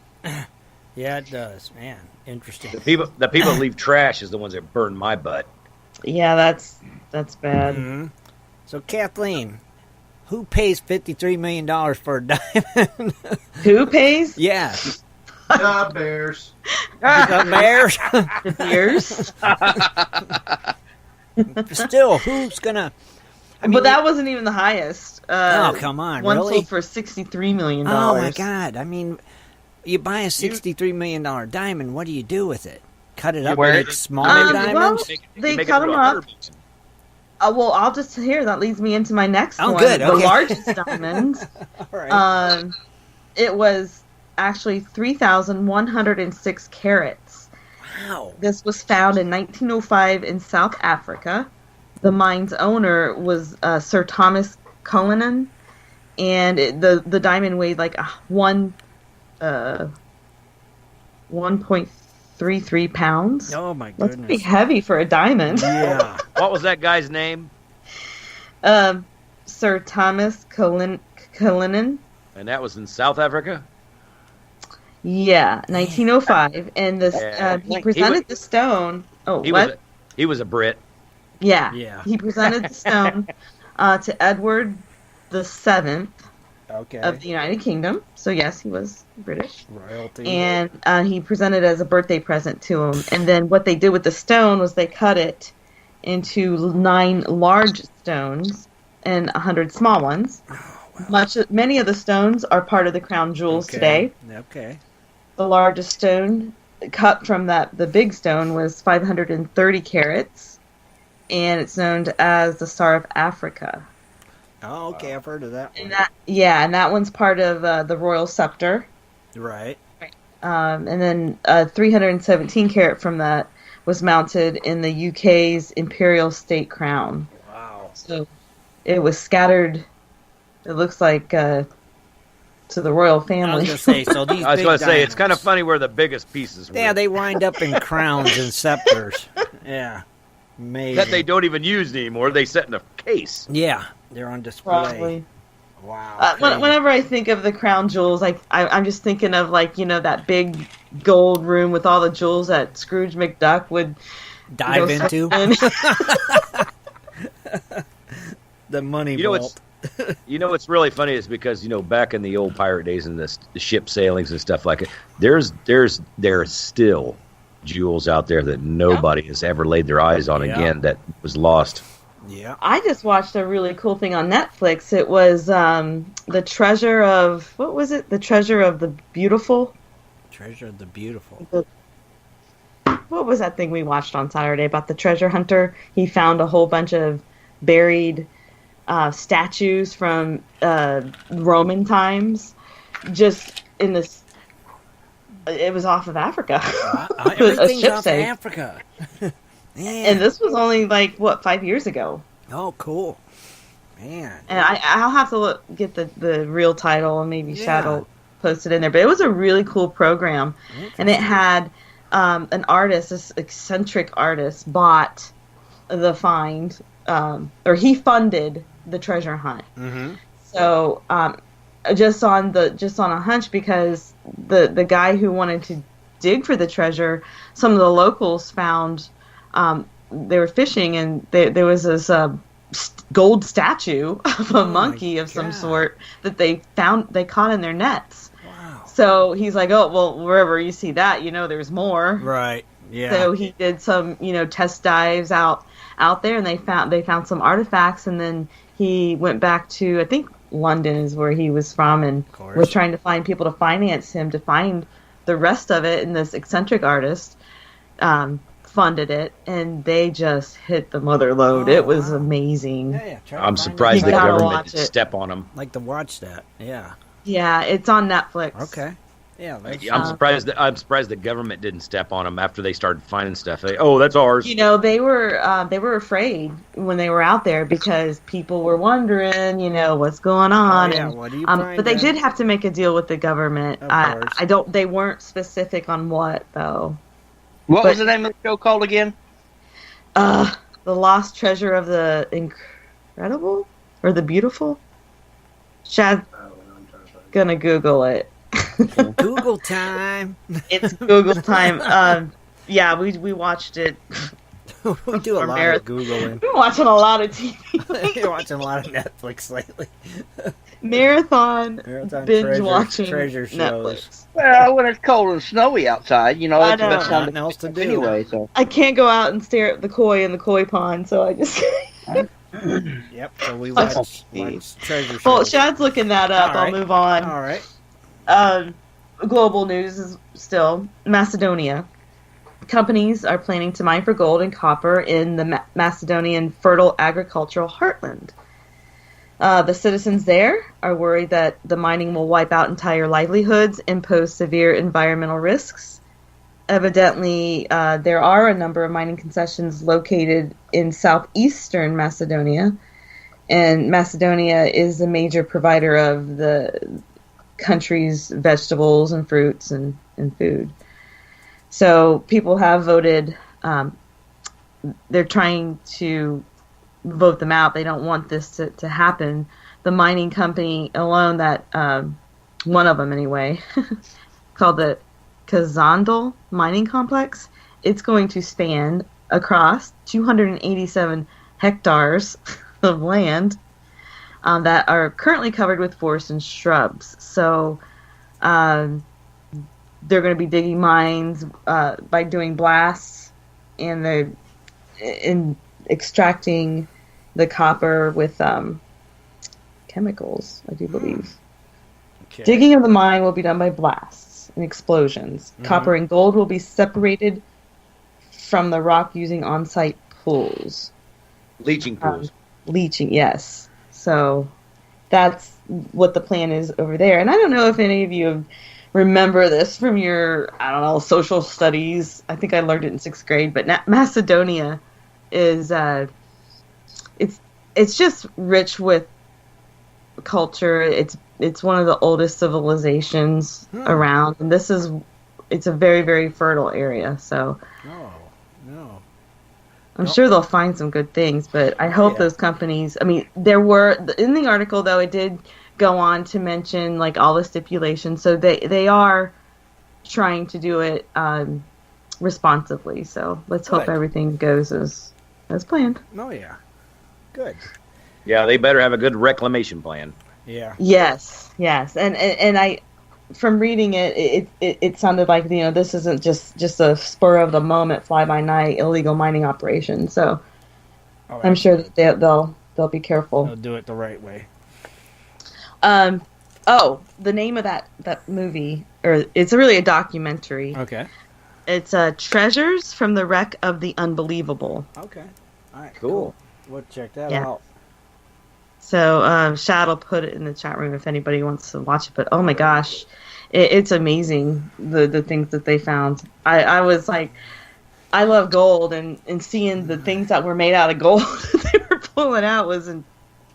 Yeah, it does. Man, interesting. The people that leave trash is the ones that burn my butt. Yeah, that's bad. Mm-hmm. So, Kathleen, who pays $53 million for a diamond? Who pays? Yeah. The Bears. The Bears? The Bears? Still, who's going to... But that wasn't even the highest. Oh, come on, one really? sold for $63 million. Oh, my God. I mean, you buy a $63 million diamond, what do you do with it? Cut it up into smaller diamonds? Well, they cut them up. Well, I'll just hear. That leads me into my next one. Good. Okay. The largest diamond. All right. It was actually 3,106 carats. Wow. This was found in 1905 in South Africa. The mine's owner was Sir Thomas Cullinan, and the diamond weighed like 1.33 pounds. Oh my goodness. That's pretty heavy for a diamond. Yeah. What was that guy's name? Sir Thomas Cullinan. And that was in South Africa? Yeah, 1905. And this he presented the stone. Oh, what? He was a Brit. Yeah. He presented the stone to Edward VII of the United Kingdom. So yes, he was British. Royalty. And he presented it as a birthday present to him. And then what they did with the stone was they cut it into 9 large stones and 100 small ones. Oh, wow. Many of the stones are part of the crown jewels today. Okay. The largest stone cut from the big stone was 530 carats, and it's known as the Star of Africa. Oh, okay, I've heard of that one. And that one's part of the royal scepter. Right. And then 317 carat from that was mounted in the UK's imperial state crown. Wow. So it was scattered. It looks like to the royal family. I was going to say, so these I was going to say, diamonds, it's kind of funny where the biggest pieces were. Yeah, they wind up in crowns and scepters. Yeah. Amazing. That they don't even use anymore. They sit in a case. Yeah, they're on display. Probably. Wow. Whenever I think of the crown jewels, I'm just thinking of that big gold room with all the jewels that Scrooge McDuck would dive into. The money vault. What's really funny is because back in the old pirate days and the ship sailings and stuff like it, there are still jewels out there that nobody has ever laid their eyes on again that was lost. Yeah. I just watched a really cool thing on Netflix. It was the treasure of what was it? The treasure of the beautiful. Treasure of the beautiful. What was that thing we watched on Saturday about the treasure hunter? He found a whole bunch of buried statues from Roman times, just in this. It was off of Africa. Everything's off of Africa. And this was only 5 years ago. Oh, cool, man! And I'll have to get the real title, and maybe Shad will post it in there. But it was a really cool program, and it had an artist, this eccentric artist, bought the find, or he funded the treasure hunt. Mm-hmm. So just on a hunch, because the guy who wanted to dig for the treasure, some of the locals found. They were fishing, and there was this gold statue of a monkey of some sort that they caught in their nets. Wow. So he's like, oh, well, wherever you see that, there's more. Right. Yeah. So he did some, test dives out there, and they found some artifacts, and then he went back to, I think London is where he was from, and was trying to find people to finance him to find the rest of it, and this eccentric artist funded it, and they just hit the mother load. It was amazing. I'm surprised the government didn't step on them. Like to watch that. Yeah. Yeah, it's on Netflix. Okay. Yeah, I'm surprised the government didn't step on them after they started finding stuff. That's ours. They were afraid when they were out there because people were wondering, what's going on. What do you find? But they did have to make a deal with the government. Of course. They weren't specific on what though. What was the name of the show called again? The Lost Treasure of the Incredible or the Beautiful. Shad's gonna Google it. Google time. It's Google time. We watched it. We do a lot of Googling. We've been watching a lot of TV. You're watching a lot of Netflix lately. Marathon binge watching treasure shows. Netflix. Well, when it's cold and snowy outside, that's the best time nothing else to do anyway. So I can't go out and stare at the koi in the koi pond, so I just. Yep. So we watch treasure shows. Well, Shad's looking that up. I'll move on. All right. Global news is still Macedonia. Companies are planning to mine for gold and copper in the Macedonian fertile agricultural heartland. The citizens there are worried that the mining will wipe out entire livelihoods and pose severe environmental risks. Evidently, there are a number of mining concessions located in southeastern Macedonia, and Macedonia is a major provider of the country's vegetables and fruits and food. So people have voted, they're trying to vote them out. They don't want this to happen. The mining company alone that, one of them anyway, called the Kazandal Mining Complex, it's going to span across 287 hectares of land that are currently covered with forest and shrubs. So they're going to be digging mines by doing blasts, and they're extracting the copper with chemicals, I do believe. Okay. Digging of the mine will be done by blasts and explosions. Mm-hmm. Copper and gold will be separated from the rock using on-site pools. Leaching pools. Leaching, yes. So that's what the plan is over there. And I don't know if any of you remember this from your, social studies. I think I learned it in 6th grade. But Macedonia is, it's just rich with culture. It's one of the oldest civilizations around, and it's a very, very fertile area. So, I'm sure they'll find some good things. But I hope those companies. I mean, there were in the article though. It did go on to mention like all the stipulations. So they are trying to do it responsibly. So let's hope everything goes as planned. Oh yeah, good. Yeah, they better have a good reclamation plan. Yeah. Yes, and I, from reading it sounded like this isn't just a spur of the moment, fly by night illegal mining operation. So I'm sure that they'll be careful. They'll do it the right way. The name of that movie, or it's really a documentary. Okay. It's Treasures from the Wreck of the Unbelievable. Okay. All right. Cool. We'll check that out. So Shad will put it in the chat room if anybody wants to watch it. But oh my gosh, it's amazing the things that they found. I was like, I love gold, and seeing the things that were made out of gold that they were pulling out was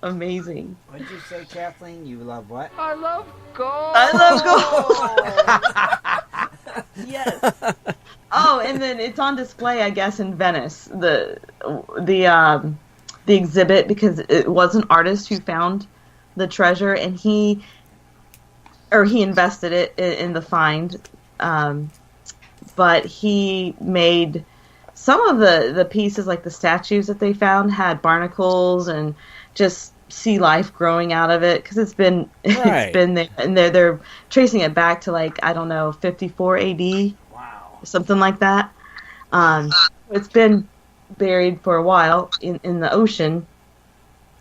amazing. What did you say, Kathleen? You love what? I love gold. I love gold. Yes. Oh, and then it's on display, I guess, in Venice. The exhibit, because it was an artist who found the treasure, and he invested it in the find, but he made some of the pieces, like the statues that they found, had barnacles and just sea life growing out of it, because it's been there, and they're tracing it back to, like, I don't know, 54 AD. Wow. Something like that. It's been buried for a while in the ocean,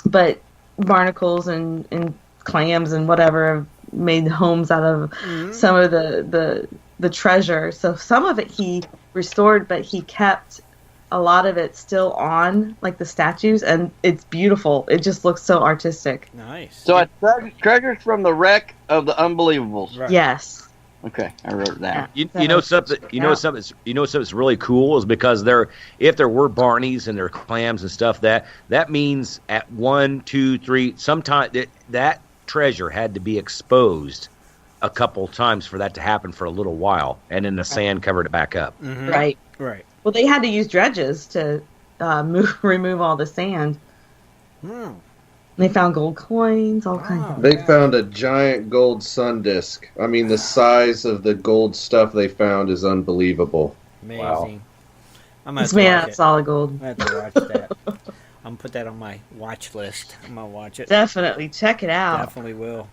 but barnacles and clams and whatever have made homes out of some of the treasure. So some of it he restored, but he kept a lot of it still on, like the statues, and it's beautiful. It just looks so artistic. Nice. So it's treasures from the wreck of the Unbelievables. Right. Yes. Okay, I wrote it down. You know something. You know something's really cool is because if there were Barneys and there are clams and stuff, that means at 1, 2, 3, sometime that treasure had to be exposed a couple times for that to happen for a little while, and then the sand covered it back up. Mm-hmm. Right. Right. Well, they had to use dredges to remove all the sand. Hmm. They found gold coins, all kinds of They found a giant gold sun disk. I mean, the size of the gold stuff they found is unbelievable. Amazing. Wow. It's made out of solid gold. I have to watch that. I'm going to put that on my watch list. I'm going to watch it. Definitely. Check it out. Definitely will.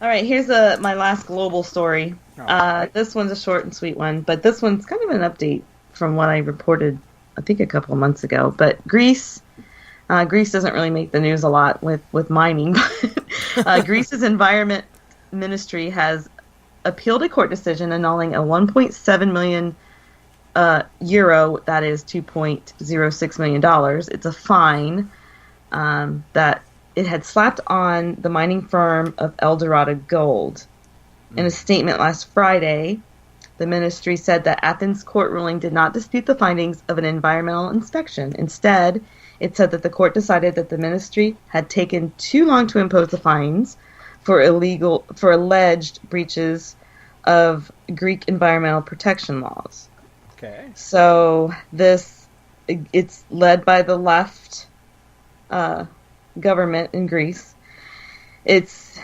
All right, here's my last global story. Right. This one's a short and sweet one, but this one's kind of an update from what I reported, I think, a couple of months ago. But Greece doesn't really make the news a lot with mining. But Greece's Environment Ministry has appealed a court decision annulling a 1.7 million euro, that is $2.06 million. It's a fine that it had slapped on the mining firm of El Dorado Gold. In a statement last Friday, the ministry said that Athens' court ruling did not dispute the findings of an environmental inspection. Instead, it said that the court decided that the ministry had taken too long to impose the fines for alleged breaches of Greek environmental protection laws. Okay. So it's led by the left government in Greece. It's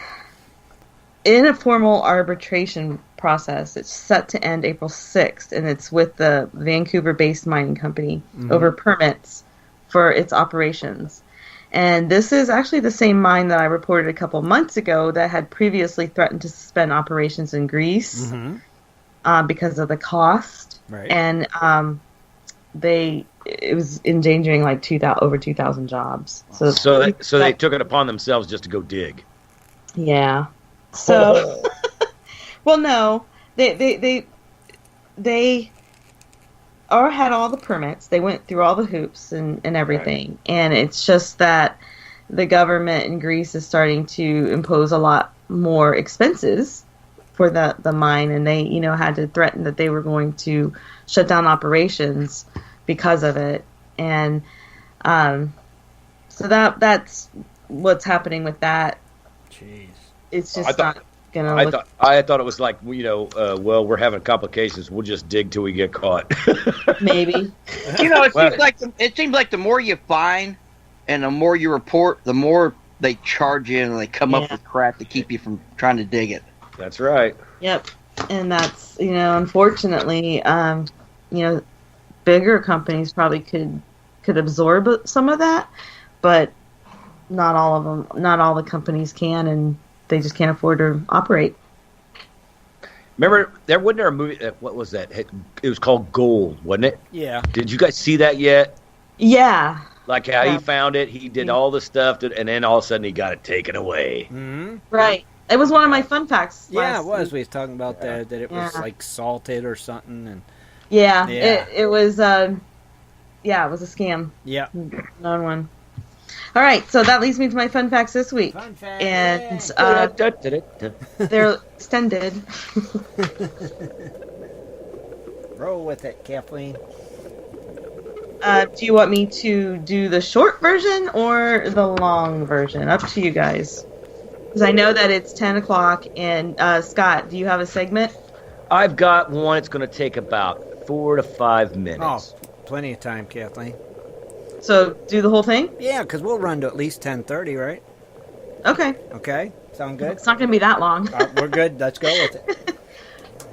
in a formal arbitration process. It's set to end April 6th, and it's with the Vancouver-based mining company over permits for its operations. And this is actually the same mine that I reported a couple months ago that had previously threatened to suspend operations in Greece because of the cost. Right. And it was endangering like over 2,000 jobs. So they took it upon themselves just to go dig. Yeah. So, well, no, they had all the permits. They went through all the hoops and everything. Right. And it's just that the government in Greece is starting to impose a lot more expenses for the mine, and they, had to threaten that they were going to shut down operations because of it. And so that's what's happening with that. Jeez. It's just not gonna. I thought it was like, well, we're having complications. We'll just dig till we get caught. Maybe. It seems like the more you find and the more you report, the more they charge in and they come up with crap to keep you from trying to dig it. That's right. Yep. And that's, unfortunately, bigger companies probably could absorb some of that, but not all of them, not all the companies can, and they just can't afford to operate. Remember, wasn't there a movie, what was that? It was called Gold, wasn't it? Yeah. Did you guys see that yet? Yeah. Like how he found it, he did all the stuff, and then all of a sudden he got it taken away. Mm-hmm. Right. It was one of my fun facts. Yeah, it was. We was talking about that it was like salted or something, and it was. It was a scam. Yeah, known one. All right, so that leads me to my fun facts this week, fun fact, and they're extended. Roll with it, Kathleen. Do you want me to do the short version or the long version? Up to you guys. Because I know that it's 10 o'clock, and Scott, do you have a segment? I've got one. It's going to take about 4 to 5 minutes. Oh, plenty of time, Kathleen. So, do the whole thing? Yeah, because we'll run to at least 10:30, right? Okay. Okay, sound good? It's not going to be that long. We're good. Let's go with it.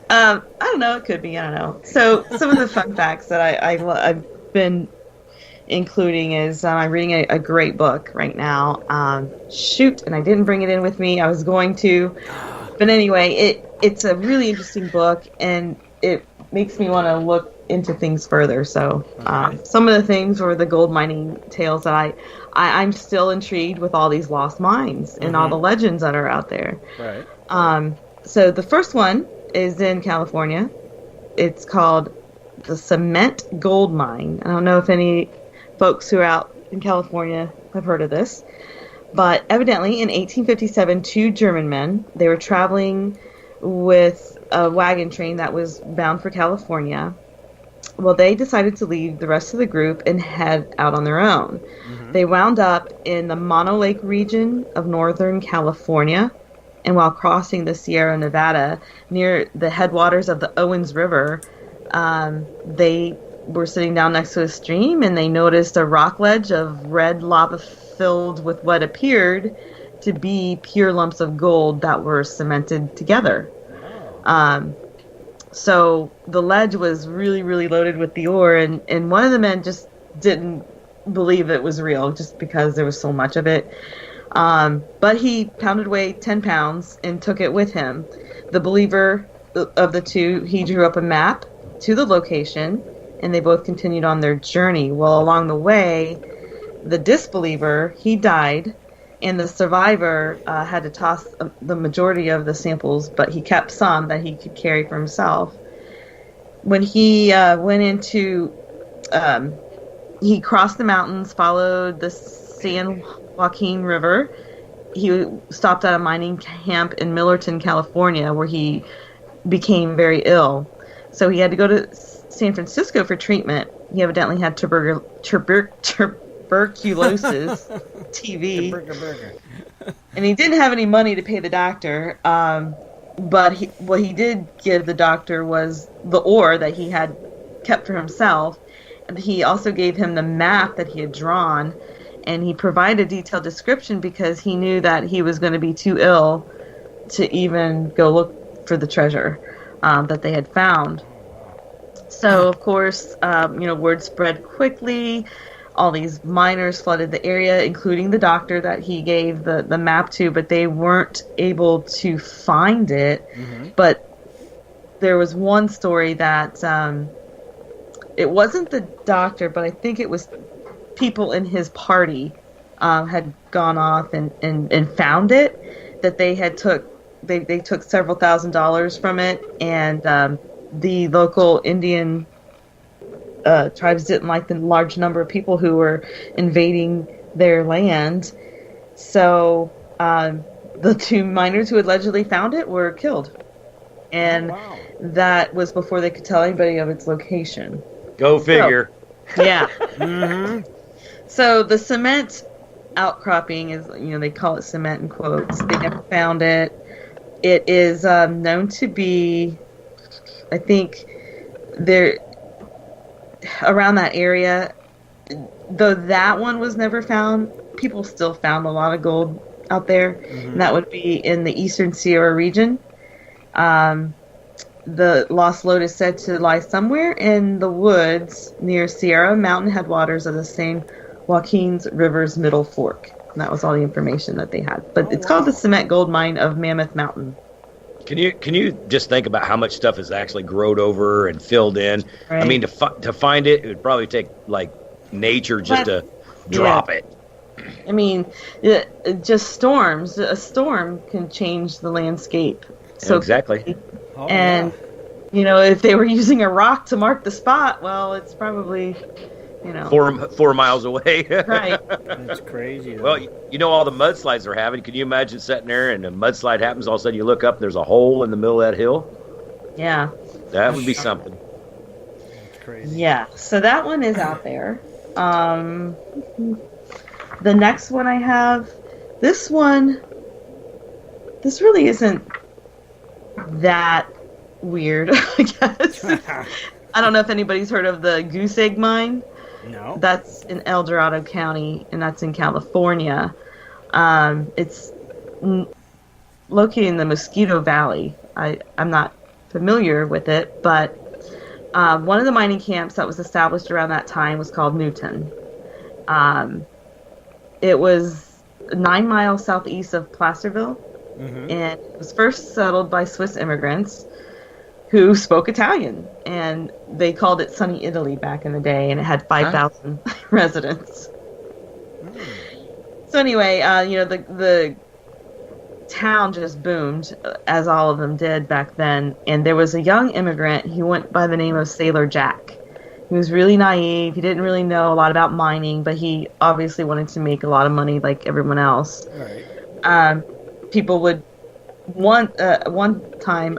I don't know. It could be. I don't know. So, some of the fun facts that I've been including is I'm reading a great book right now. And I didn't bring it in with me. I was going to. But anyway, it's a really interesting book, and it makes me want to look into things further. So some of the things were the gold mining tales that I'm still intrigued with all these lost mines and all the legends that are out there. Right. So the first one is in California. It's called the Cement Gold Mine. I don't know if any folks who are out in California have heard of this, but evidently in 1857, 2 German men, they were traveling with a wagon train that was bound for California. Well, they decided to leave the rest of the group and head out on their own. Mm-hmm. They wound up in the Mono Lake region of Northern California, and while crossing the Sierra Nevada near the headwaters of the Owens River, they were sitting down next to a stream, and they noticed a rock ledge of red lava filled with what appeared to be pure lumps of gold that were cemented together. So the ledge was really, really loaded with the ore, and one of the men just didn't believe it was real just because there was so much of it. But he pounded away 10 pounds and took it with him. The believer of the two, he drew up a map to the location, and they both continued on their journey. Well, along the way, the disbeliever, he died, and the survivor had to toss the majority of the samples, but he kept some that he could carry for himself. When he went into, he crossed the mountains, followed the San Joaquin River. He stopped at a mining camp in Millerton, California, where he became very ill. So he had to go to San Francisco for treatment. He evidently had tuberculosis, TB, and he didn't have any money to pay the doctor. But what he did give the doctor was the ore that he had kept for himself. And he also gave him the map that he had drawn, and he provided a detailed description because he knew that he was going to be too ill to even go look for the treasure that they had found. So, of course, word spread quickly. All these miners flooded the area, including the doctor that he gave the map to, but they weren't able to find it. Mm-hmm. But there was one story that it wasn't the doctor, but I think it was people in his party had gone off and found it, that they had they took several $1,000s from it, and the local Indian tribes didn't like the large number of people who were invading their land. So the 2 miners who allegedly found it were killed. And that was before they could tell anybody of its location. Go figure. So, yeah. Mm-hmm. So the cement outcropping is, they call it cement in quotes. They never found it. It is known to be, I think, there around that area, though that one was never found, people still found a lot of gold out there, and that would be in the eastern Sierra region. The lost lode is said to lie somewhere in the woods near Sierra Mountain headwaters of the San Joaquin's River's Middle Fork. And that was all the information that they had. But it's called the Cement Gold Mine of Mammoth Mountain. Can you just think about how much stuff is actually growed over and filled in? Right. I mean, to find it, it would probably take like nature just to drop it. I mean, just storms. A storm can change the landscape. So exactly. quickly. And if they were using a rock to mark the spot, well, it's probably 4 miles away. Right. That's crazy. Though. Well, all the mudslides they're having. Can you imagine sitting there and a mudslide happens, all of a sudden you look up and there's a hole in the middle of that hill? Yeah. That would be something. That's crazy. Yeah. So that one is out there. The next one I have, this really isn't that weird, I guess. I don't know if anybody's heard of the Goose Egg Mine. No. That's in El Dorado County, and that's in California. It's located in the Mosquito Valley. I'm not familiar with it, but one of the mining camps that was established around that time was called Newton. It was 9 miles southeast of Placerville, and it was first settled by Swiss immigrants who spoke Italian, and they called it Sunny Italy back in the day, and it had 5,000 residents. So anyway, the town just boomed, as all of them did back then, and there was a young immigrant. He went by the name of Sailor Jack. He was really naive. He didn't really know a lot about mining, but he obviously wanted to make a lot of money like everyone else. Right. People would one time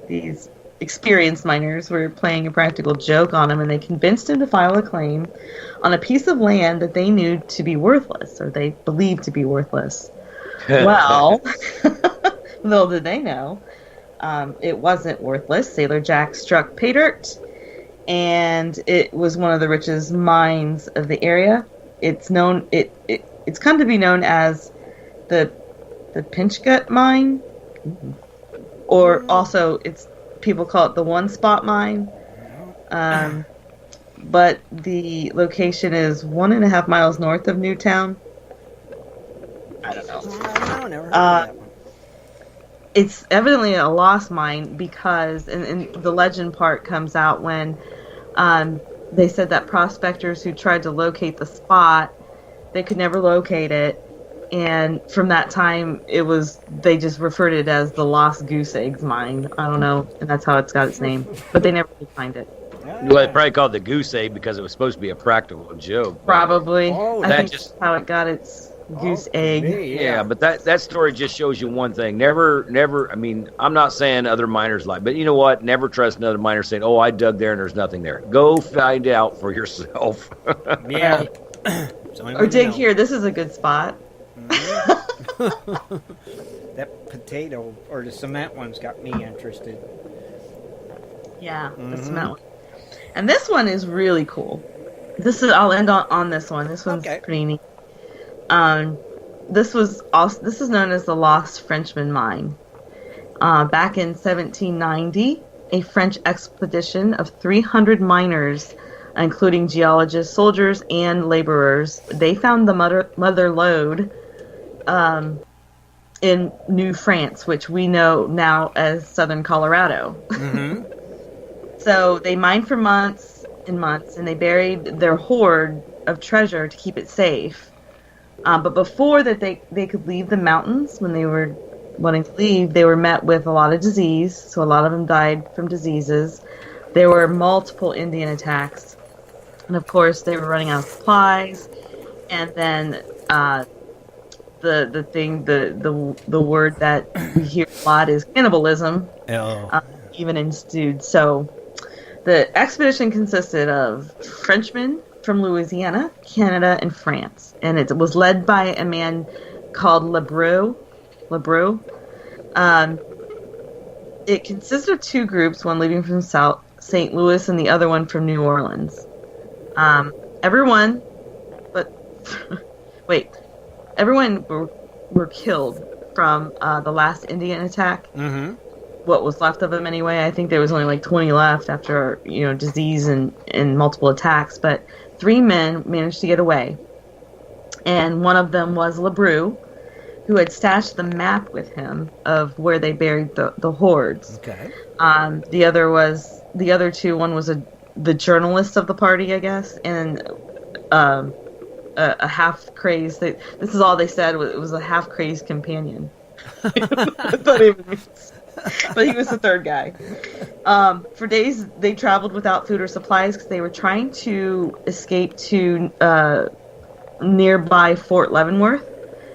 these experienced miners were playing a practical joke on him, and they convinced him to file a claim on a piece of land that they knew to be worthless, or they believed to be worthless. Well, little did they know, it wasn't worthless. Sailor Jack struck pay dirt, and it was one of the richest mines of the area. It's known. It's come to be known as the Pinchgut Mine, or also people call it the One Spot Mine. But the location is 1.5 miles north of Newtown. I don't know. No, never heard of that one. It's evidently a lost mine because, and the legend part comes out when they said that prospectors who tried to locate the spot, they could never locate it. And from that time, they just referred it as the Lost Goose Eggs Mine. I don't know, and that's how it's got its name. But they never did find it. Well, they probably called it the goose egg because it was supposed to be a practical joke. Probably. Oh, I that think just- that's how it got its goose egg. Yeah, but that story just shows you one thing. Never, I mean, I'm not saying other miners lie, but you know what? Never trust another miner saying, oh, I dug there and there's nothing there. Go find out for yourself. Yeah. Or dig here. This is a good spot. That potato or the cement one's got me interested. Yeah, the cement one. And this one is really cool. I'll end on this one. This one's pretty neat. This is known as the Lost Frenchman Mine. Back in 1790, a French expedition of 300 miners, including geologists, soldiers, and laborers, they found the mother lode in New France, which we know now as southern Colorado. Mm-hmm. So they mined for months and months, and they buried their hoard of treasure to keep it safe. But before that, they could leave the mountains. When they were wanting to leave, they were met with a lot of disease. So a lot of them died from diseases. There were multiple Indian attacks, and of course, they were running out of supplies. And then the word that we hear a lot is cannibalism. Even ensued. So the expedition consisted of Frenchmen from Louisiana, Canada, and France, and it was led by a man called Lebreu. It consisted of two groups, one leaving from St. Louis and the other one from New Orleans. Everyone but wait, everyone were killed from the last Indian attack. Mm-hmm. What was left of them anyway. I think there was only like 20 left after, disease and multiple attacks. But 3 men managed to get away. And one of them was LeBrew, who had stashed the map with him of where they buried the hordes. Okay. The other 2, one was the journalist of the party, I guess, and a half-crazed, this is all they said, it was a half-crazed companion. But he was the third guy. For days, they traveled without food or supplies because they were trying to escape to nearby Fort Leavenworth,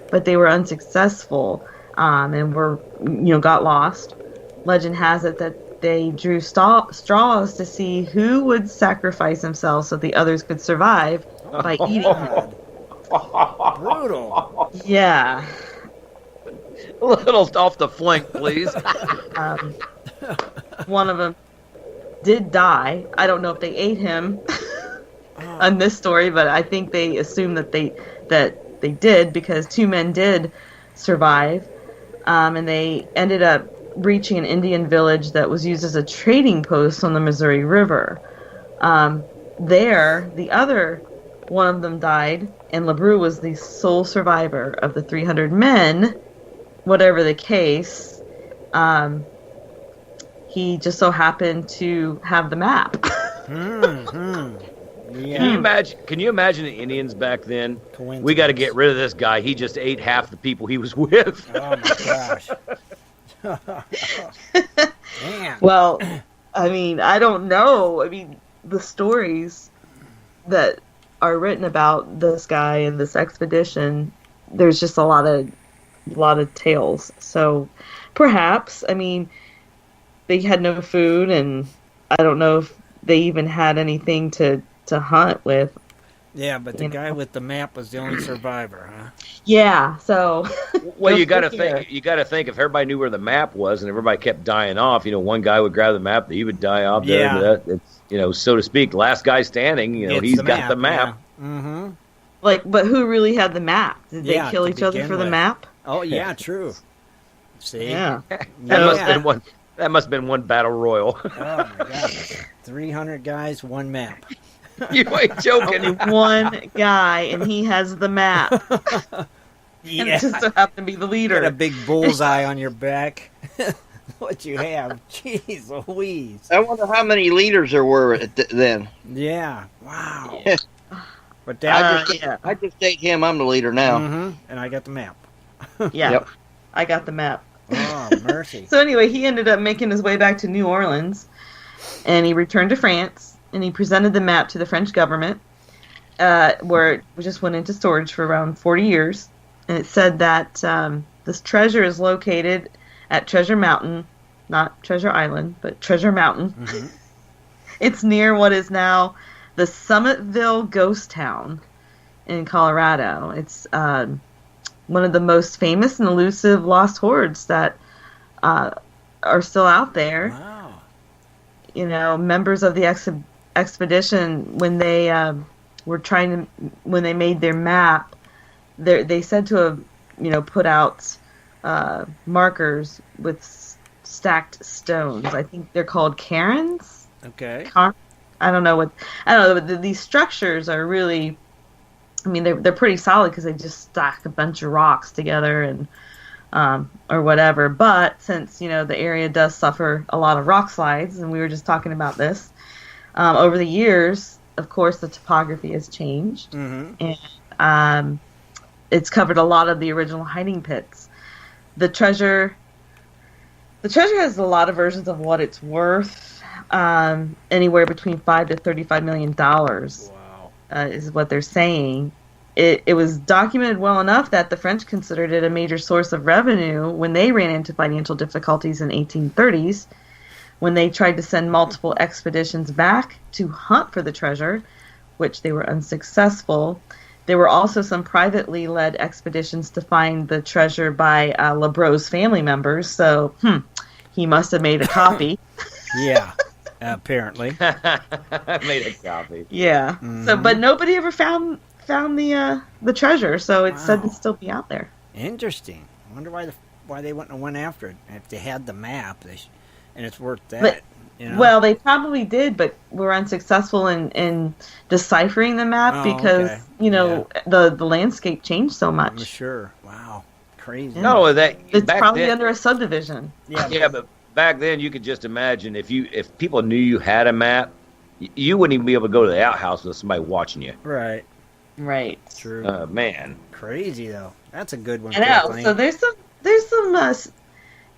but they were unsuccessful and got lost. Legend has it that they drew straws to see who would sacrifice himself so the others could survive by eating him. Brutal. Yeah. A little off the flank, please. One of them did die. I don't know if they ate him on this story, but I think they assume that they did, because 2 men did survive, and they ended up reaching an Indian village that was used as a trading post on the Missouri River. There, the other one of them died, and LeBrew was the sole survivor of the 300 men. Whatever the case, he just so happened to have the map. Mm-hmm. Yeah. Can you imagine the Indians back then? We got to get rid of this guy. He just ate half the people he was with. Oh my gosh. Man. Well, I mean, I don't know. I mean, the stories that are written about this guy and this expedition, there's just a lot of tales. So perhaps, I mean, they had no food, and I don't know if they even had anything to hunt with. Yeah, but the guy with the map was the only survivor, huh? Yeah, so well, you got to think if everybody knew where the map was and everybody kept dying off, one guy would grab the map, he would die off there. Yeah. It's, so to speak, last guy standing, he's got the map. Yeah. Mm-hmm. But who really had the map? Did they kill each other for the map? Oh, yeah, true. See? Yeah. That must have been one battle royal. Oh, my gosh. 300 guys, 1 map. You ain't joking. Only 1 guy, and he has the map. Yeah. And it just so happened to be the leader. Got a big bullseye on your back. What you have. Jeez Louise. I wonder how many leaders there were then. Yeah. Wow. Yeah. But that I just take him. I'm the leader now. Mm-hmm. And I got the map. Yeah. Yep. I got the map. Oh, mercy. So anyway, he ended up making his way back to New Orleans, and he returned to France, and he presented the map to the French government, where it just went into storage for around 40 years. And it said that this treasure is located at Treasure Mountain, not Treasure Island, but Treasure Mountain. Mm-hmm. It's near what is now the Summitville Ghost Town in Colorado. It's one of the most famous and elusive lost hordes that are still out there. Wow. Members of the expedition, when they when they made their map, they said to have, put out markers with stacked stones. I think they're called cairns. Okay. I don't know, but these structures are really, I mean, they're pretty solid because they just stack a bunch of rocks together and or whatever. But since the area does suffer a lot of rock slides, and we were just talking about this over the years, of course, the topography has changed, mm-hmm. and it's covered a lot of the original hiding pits. The treasure has a lot of versions of what it's worth, anywhere between $5 to $35 million. Wow. Is what they're saying. It was documented well enough that the French considered it a major source of revenue when they ran into financial difficulties in 1830s, when they tried to send multiple expeditions back to hunt for the treasure, which they were unsuccessful. There were also some privately led expeditions to find the treasure by LeBrew's family members, so he must have made a copy. Yeah. Apparently. I made a copy. Yeah. Mm-hmm. So, but nobody ever found found the treasure, so it said to still be out there. Interesting. I wonder why they wouldn't have went after it if they had the map. And it's worth that. Well, they probably did, but were unsuccessful in deciphering the map because the landscape changed so much. I'm sure. Wow, crazy. No, it's probably under a subdivision. Yeah, but back then you could just imagine if people knew you had a map, you wouldn't even be able to go to the outhouse with somebody watching you. Right. True. Man, crazy though. That's a good one. I know. Kathleen. So there's some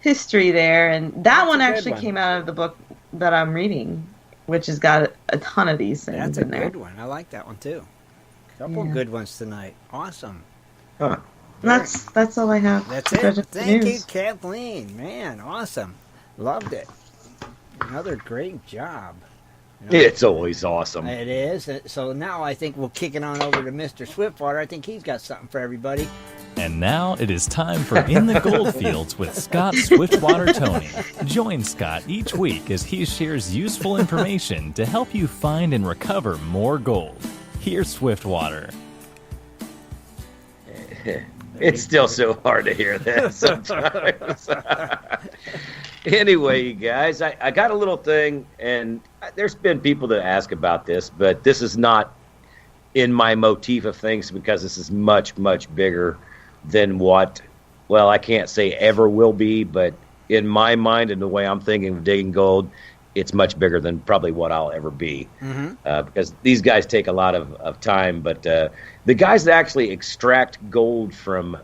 history there, and that one actually came out of the book that I'm reading, which has got a ton of these things That's in there. That's a good one. I like that one too. A couple good ones tonight. Awesome. Huh. That's all I have. That's it. Thank you, Kathleen. Man, awesome. Loved it. Another great job. It's always awesome. It is. So now I think we'll kick it on over to Mr. Swiftwater. I think he's got something for everybody. And now it is time for In the Goldfields with Scott Swiftwater Toney. Join Scott each week as he shares useful information to help you find and recover more gold. Here's Swiftwater. It's still so hard to hear that sometimes. Anyway, you guys, I got a little thing, and there's been people that ask about this, but this is not in my motif of things because this is much, much bigger than what, well, I can't say ever will be, but in my mind and the way I'm thinking of digging gold, it's much bigger than probably what I'll ever be. Because these guys take a lot of time, but the guys that actually extract gold from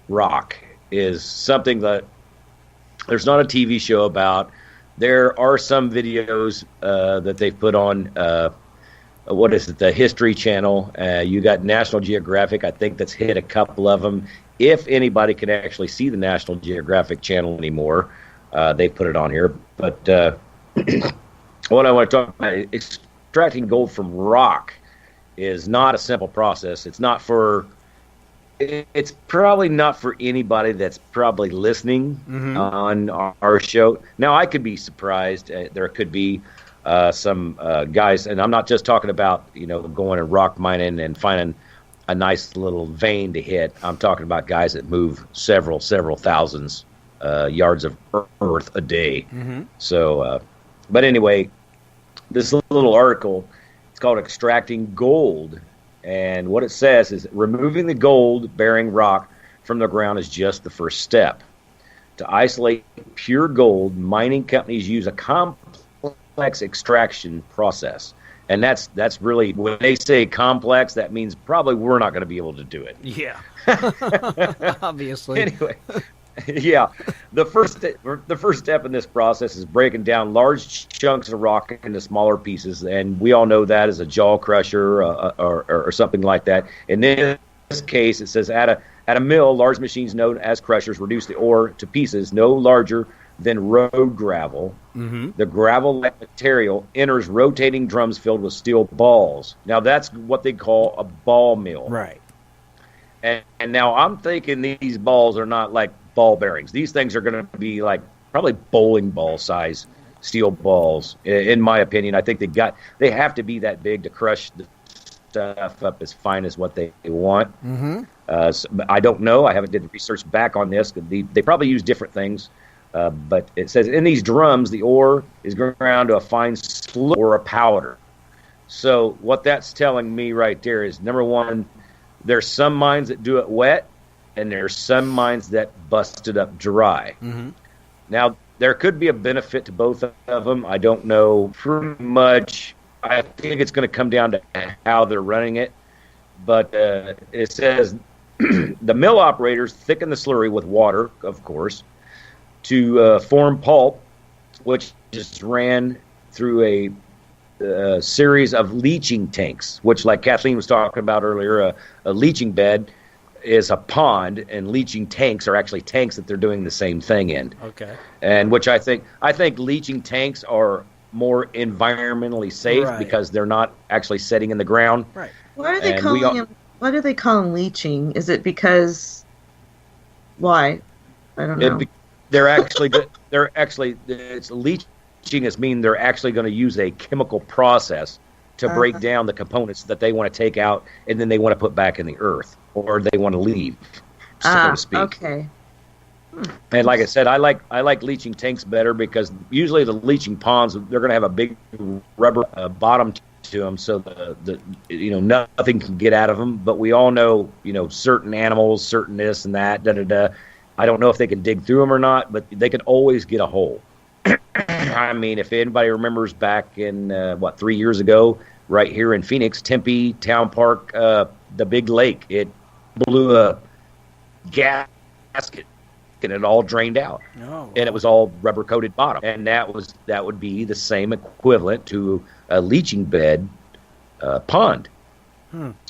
rock is something that there's not a TV show about. There are some videos that they've put on, what is it, the History Channel. You got National Geographic, I think that's hit a couple of them. If anybody can actually see the National Geographic channel anymore, they put it on here. But what I want to talk about, extracting gold from rock is not a simple process. It's probably not for anybody that's probably listening on our show. Now, I could be surprised. There could be some guys, and I'm not just talking about, going and rock mining and finding a nice little vein to hit. I'm talking about guys that move several thousands yards of earth a day. So, but anyway, this little article, it's called Extracting Gold. And what it says is removing the gold-bearing rock from the ground is just the first step. To isolate pure gold, mining companies use a complex extraction process. And that's really, when they say complex, that means probably we're not going to be able to do it. Yeah. Obviously. Anyway, yeah. The first step in this process is breaking down large chunks of rock into smaller pieces, and we all know that as a jaw crusher or something like that. In this case, it says at a mill, large machines known as crushers reduce the ore to pieces no larger than road gravel. The gravel-like material enters rotating drums filled with steel balls. Now, that's what they call a ball mill. Right. And now I'm thinking these balls are not like ball bearings. These things are going to be like probably bowling ball size steel balls. In my opinion, I think they have to be that big to crush the stuff up as fine as what they want. So, I don't know. I haven't did research back on this. They probably use different things. But it says in these drums, the ore is ground to a fine slurry or a powder. So what that's telling me right there is, number one, there's some mines that do it wet, and there's some mines that bust it up dry. Now, there could be a benefit to both of them. I don't know pretty much. I think it's going to come down to how they're running it. But it says the mill operators thicken the slurry with water, of course, to form pulp, which just ran through a series of leaching tanks, which, like Kathleen was talking about earlier, a leaching bed is a pond, and leaching tanks are actually tanks that they're doing the same thing in. Okay. And which I think leaching tanks are more environmentally safe because they're not actually setting in the ground. Right. Why are they calling them? Why do they call them leaching? Is it because? Why? I don't know. They're actually it's leaching is mean they're actually going to use a chemical process to break down the components that they want to take out and then they want to put back in the earth, or they want to leave, so to speak. Okay. And like I said, I like leaching tanks better because usually the leaching ponds, they're going to have a big rubber bottom to them, so the nothing can get out of them. But we all know, certain animals, certain this and that, I don't know if they can dig through them or not, but they can always get a hole. I mean, if anybody remembers back in 3 years ago, right here in Phoenix, Tempe Town Park, the big lake, it blew a gasket. And it all drained out, and it was all rubber coated bottom, and that would be the same equivalent to a leaching bed pond.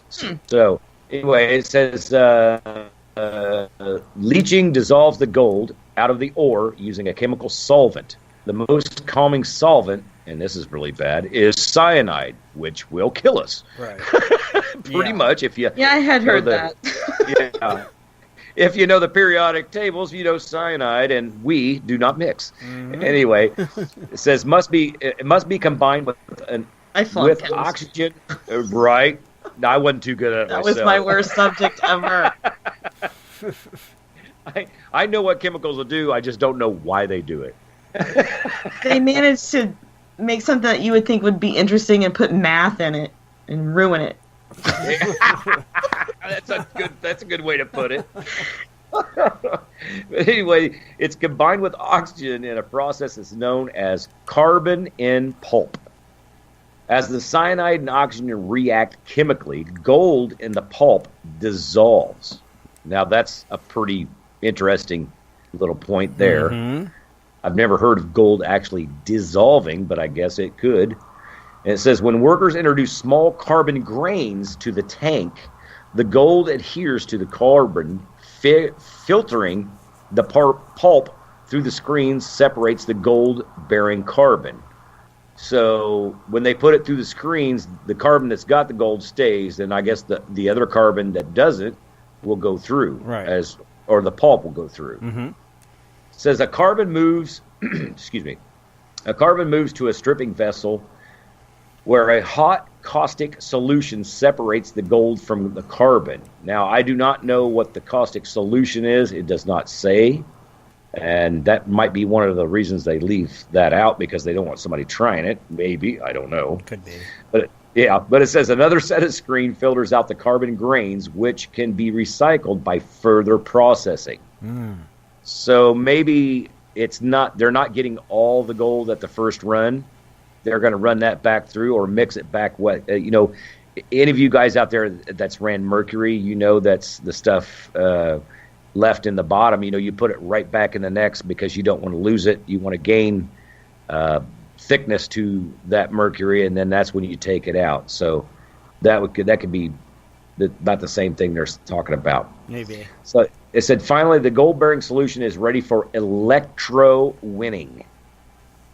So anyway, it says leaching dissolves the gold out of the ore using a chemical solvent. The most calming solvent, and this is really bad, is cyanide, which will kill us. Right. Pretty much, if you I had heard that. Yeah. If you know the periodic tables, you know cyanide, and we do not mix. Mm-hmm. Anyway, it says it must be combined with oxygen. Right? I wasn't too good at it that myself. Was my worst subject ever. I know what chemicals will do. I just don't know why they do it. They managed to make something that you would think would be interesting and put math in it and ruin it. That's a good way to put it. But anyway, it's combined with oxygen in a process that's known as carbon in pulp. As the cyanide and oxygen react chemically, gold in the pulp dissolves. Now that's a pretty interesting little point there. Mm-hmm. I've never heard of gold actually dissolving, but I guess it could. And it says, when workers introduce small carbon grains to the tank, the gold adheres to the carbon, filtering the pulp through the screens, separates the gold-bearing carbon. So when they put it through the screens, the carbon that's got the gold stays, and I guess the other carbon that doesn't will go through, right. Or the pulp will go through. Mm-hmm. It says a carbon moves, a carbon moves to a stripping vessel where a hot caustic solution separates the gold from the carbon. Now, I do not know what the caustic solution is. It does not say. And that might be one of the reasons they leave that out, because they don't want somebody trying it. Maybe. I don't know. Could be. But it says another set of screen filters out the carbon grains, which can be recycled by further processing. So maybe they're not getting all the gold at the first run. They're going to run that back through or mix it back. Any of you guys out there that's ran mercury, that's the stuff left in the bottom. You put it right back in the next because you don't want to lose it. You want to gain thickness to that mercury, and then that's when you take it out. So that could be about the same thing they're talking about. Maybe. So it said, finally, the gold-bearing solution is ready for electrowinning,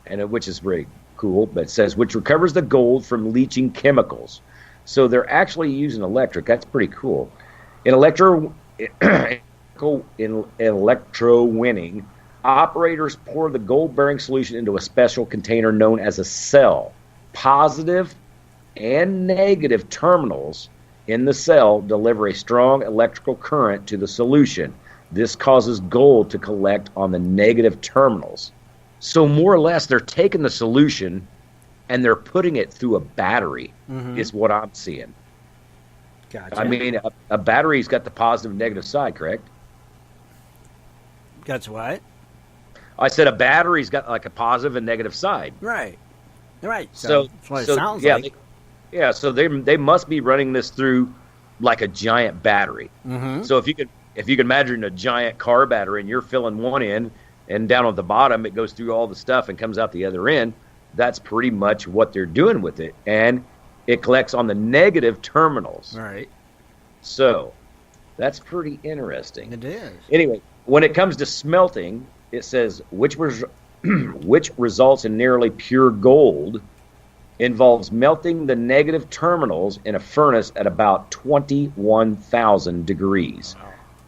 which is very cool, but it says, which recovers the gold from leaching chemicals. So they're actually using electric. That's pretty cool. In electrowinning, operators pour the gold-bearing solution into a special container known as a cell. Positive and negative terminals in the cell deliver a strong electrical current to the solution. This causes gold to collect on the negative terminals. So more or less, they're taking the solution and they're putting it through a battery, is what I'm seeing. Gotcha. I mean, a battery's got the positive and negative side, correct? That's what? I said a battery's got like a positive and negative side. Right. So that's what it sounds like. So they must be running this through like a giant battery. Mm-hmm. So if you can imagine a giant car battery and you're filling one end, and down at the bottom it goes through all the stuff and comes out the other end, that's pretty much what they're doing with it. And it collects on the negative terminals. Right. So that's pretty interesting. It is. Anyway, when it comes to smelting, it says which results in nearly pure gold, involves melting the negative terminals in a furnace at about 21,000 degrees. Wow.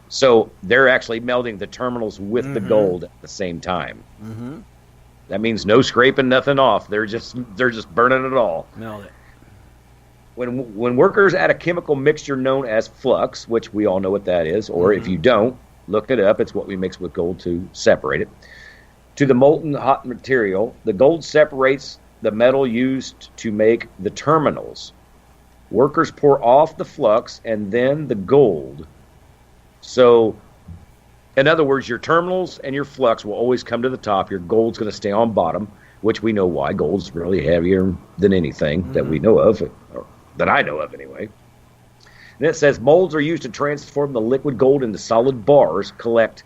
So they're actually melting the terminals with the gold at the same time. Mm-hmm. That means no scraping nothing off. They're just burning it all. Melt it. When workers add a chemical mixture known as flux, which we all know what that is, or if you don't, look it up. It's what we mix with gold to separate it. To the molten hot material, the gold separates the metal used to make the terminals. Workers pour off the flux and then the gold. So, in other words, your terminals and your flux will always come to the top. Your gold's going to stay on bottom, which we know why. Gold's really heavier than anything that we know of, or that I know of anyway. And it says molds are used to transform the liquid gold into solid bars, called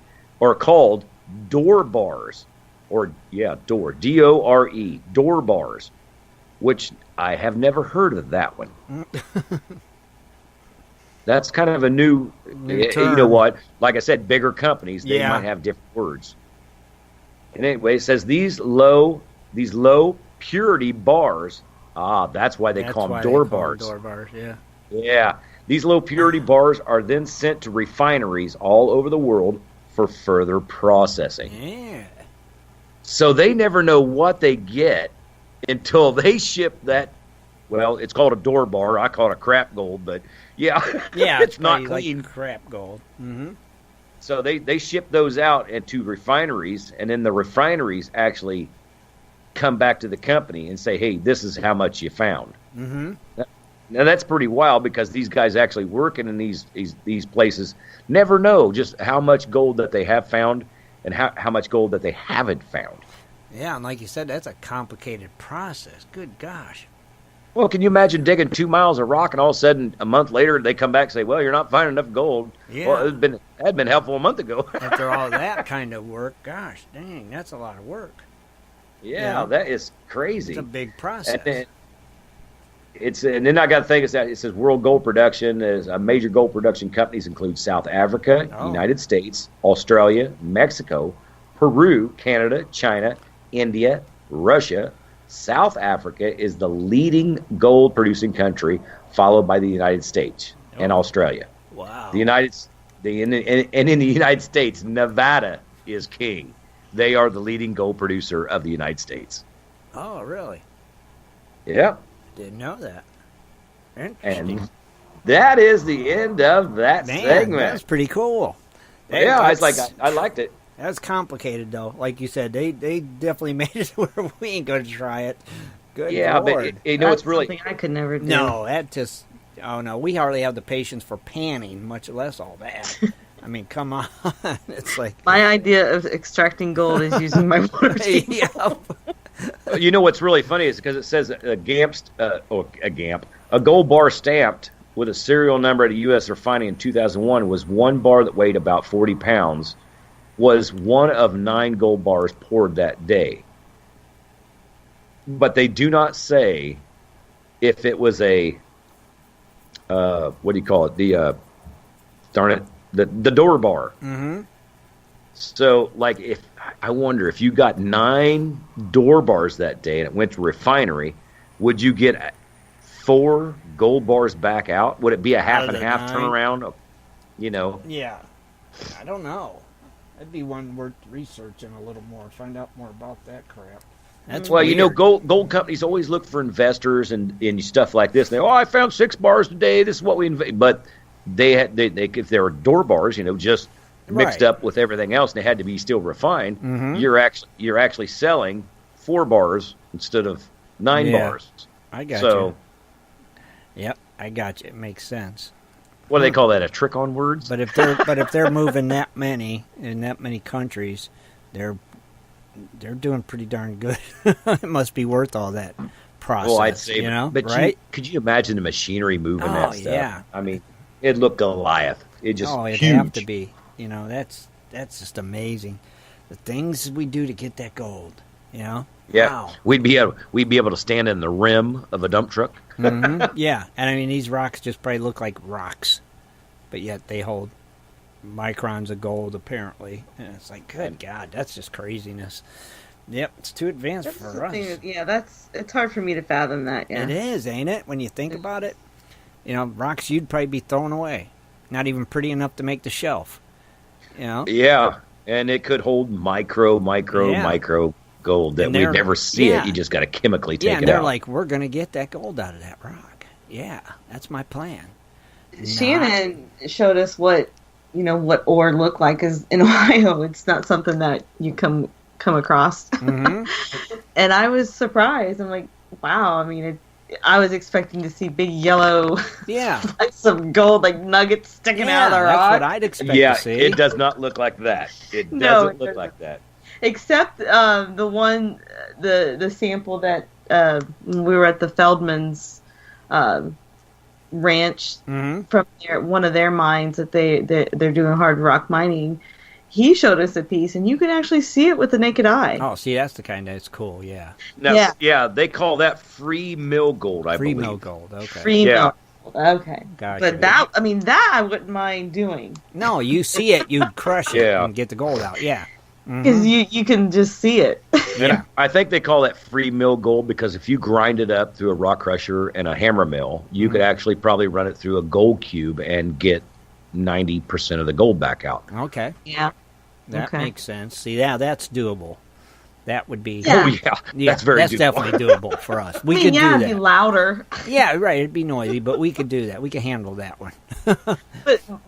door bars, door, D-O-R-E, door bars, which I have never heard of that one. That's kind of a new term. You know what? Like I said, bigger companies, they might have different words. And anyway, it says these low purity bars. That's why they call them door bars. Door bars, yeah. Yeah. These low purity bars are then sent to refineries all over the world for further processing. Yeah. So they never know what they get until they ship that. Well, it's called a door bar. I call it a crap gold, but yeah, it's not clean. Like crap gold. Mm-hmm. So they ship those out into refineries, and then the refineries actually come back to the company and say, hey, this is how much you found. Mm-hmm. Now, that's pretty wild because these guys actually working in these places never know just how much gold that they have found and how much gold that they haven't found. Yeah, and like you said, that's a complicated process. Good gosh. Well, can you imagine digging 2 miles of rock and all of a sudden a month later they come back and say, well, you're not finding enough gold. Yeah. Well, it had been helpful a month ago. After all that kind of work, gosh, dang, that's a lot of work. Yeah, that is crazy. It's a big process. And then I got to think, it says world gold production. Is major gold production companies include South Africa, United States, Australia, Mexico, Peru, Canada, China, India, Russia. South Africa is the leading gold producing country, followed by the United States and Australia. Wow. In the United States, Nevada is king. They are the leading gold producer of the United States. Oh, really? Yeah. Didn't know that. Interesting. And that is the end of that segment. That's pretty cool. I liked it. That's complicated, though. Like you said, they definitely made it where we ain't going to try it. Good Lord. But it's really something I could never do. No, we hardly have the patience for panning, much less all that. I mean, come on. It's like my idea of extracting gold is using my water table. You know what's really funny is because it says a gold bar stamped with a serial number at a U.S. refining in 2001 was one bar that weighed about 40 pounds, was one of 9 gold bars poured that day. But they do not say if it was a, what do you call it? The door bar. Mm-hmm. So, like, I wonder if you got 9 door bars that day and it went to refinery, would you get 4 gold bars back out? Would it be a half and half turnaround? You know? Yeah. I don't know. That'd be one worth researching a little more. Find out more about that crap. That's well, weird. you know, gold companies always look for investors and stuff like this. They I found 6 bars today. This is what we but they if there are door bars, you know, just mixed up with everything else, and they had to be still refined. Mm-hmm. You're actually selling 4 bars instead of 9 bars. I got you. Yep, I got you. It makes sense. What do they call that? A trick on words? But if they're moving that many in that many countries, they're doing pretty darn good. It must be worth all that process. Well, I'd say, but right? Could you imagine the machinery moving that stuff? Yeah. I mean, it looked Goliath. It just it'd huge. have to be. You know, that's just amazing. The things we do to get that gold. You know. Yeah. Wow. We'd be able to stand in the rim of a dump truck. Mm-hmm. Yeah, and I mean these rocks just probably look like rocks, but yet they hold microns of gold apparently. And it's like, good God, that's just craziness. Yep, it's too advanced for us. It's hard for me to fathom that. Yeah, it is, ain't it? When you think about it, you know, rocks you'd probably be throwing away, not even pretty enough to make the shelf. You know? Yeah, and it could hold micro gold that we never see it. You just got to chemically take it out. And they're like, we're going to get that gold out of that rock. Yeah, that's my plan. Shannon showed us what ore looked like, because in Ohio it's not something that you come across. And I was surprised. I'm like, wow. I mean, I was expecting to see big yellow flecks of gold, like nuggets sticking out of the rock. That's what I'd expect to see. Yeah, it does not look like that. It doesn't look like that. Except the one, the sample that we were at the Feldman's ranch from one of their mines that they're doing hard rock mining. He showed us a piece, and you can actually see it with the naked eye. Oh, see, that's the kind that's cool, yeah. Now, they call that free mill gold, I believe. Free mill gold, okay. Free mill gold, okay. Gotcha. But that I wouldn't mind doing. No, you see it, you'd crush it and get the gold out, yeah. Because you can just see it. Yeah, I think they call that free mill gold because if you grind it up through a rock crusher and a hammer mill, you could actually probably run it through a gold cube and get 90% of the gold back out. Okay. Yeah. That makes sense. See, that's doable. That would be... Yeah. Oh, yeah. That's doable. Definitely doable for us. We could do that. It'd be louder. Yeah, right. It'd be noisy, but we could do that. We could handle that one.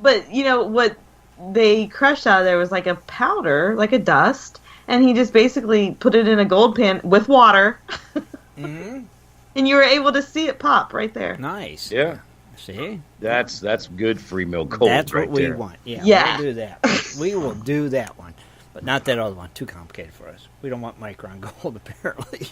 But you know, what they crushed out of there was like a powder, like a dust, and he just basically put it in a gold pan with water. And you were able to see it pop right there. Nice. Yeah. See? That's good free mill gold. That's right what we there. want. Yeah, we'll do that. We will do that one. But not that other one. Too complicated for us. We don't want micron gold, apparently.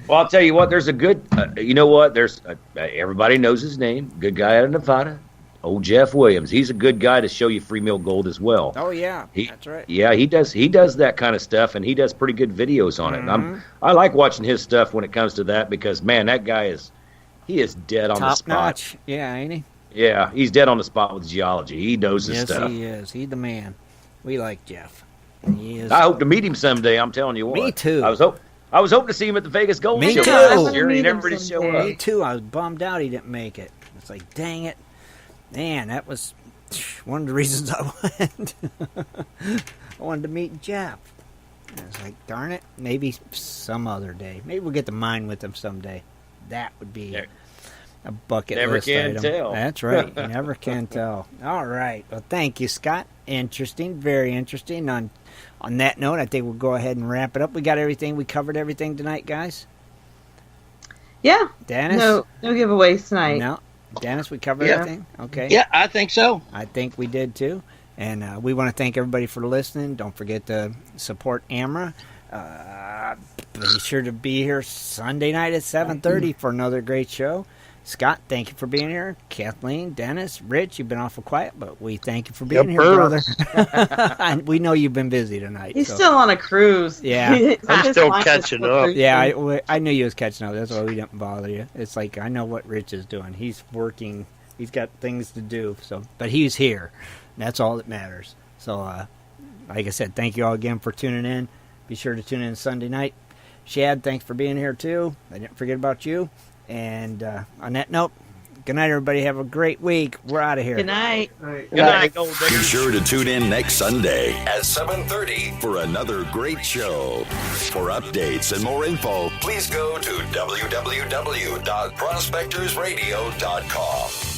Well, I'll tell you what. There's a good... you know what? There's everybody knows his name. Good guy out of Nevada. Old Jeff Williams. He's a good guy to show you free mill gold as well. Oh, yeah. That's right. Yeah, he does that kind of stuff, and he does pretty good videos on it. And I like watching his stuff when it comes to that because, man, that guy is dead on the spot. Top notch. Yeah, ain't he? Yeah, he's dead on the spot with geology. He knows his stuff. Yes, he is. He's the man. We like Jeff. He is. I hope to meet him someday. I'm telling you what. Me too. I was hoping to see him at the Vegas Gold Me Show too. last year, and he never did show up. Me too. I was bummed out he didn't make it. It's like, dang it. Man, that was one of the reasons I went. I wanted to meet Jeff. I was like, darn it, maybe some other day. Maybe we'll get to mine with him someday. That would be a bucket list item. Never can tell. That's right. You never can tell. All right. Well, thank you, Scott. Interesting. Very interesting. On that note, I think we'll go ahead and wrap it up. We got everything. We covered everything tonight, guys? Yeah. Dennis? No giveaways tonight. No. Dennis, we covered everything? Okay. Yeah, I think so. I think we did, too. And we want to thank everybody for listening. Don't forget to support AMRA. Be sure to be here Sunday night at 7:30 for another great show. Scott, thank you for being here. Kathleen, Dennis, Rich, you've been awful quiet, but we thank you for being here, brother. We know you've been busy tonight. He's still on a cruise. Yeah. I'm still catching up. Yeah, I knew you was catching up. That's why we didn't bother you. It's like, I know what Rich is doing. He's working. He's got things to do. But he's here. That's all that matters. So, like I said, thank you all again for tuning in. Be sure to tune in Sunday night. Shad, thanks for being here, too. I didn't forget about you. And on that note, good night, everybody. Have a great week. We're out of here. Good night. Good night. Be sure to tune in next Sunday at 7:30 for another great show. For updates and more info, please go to www.prospectorsradio.com.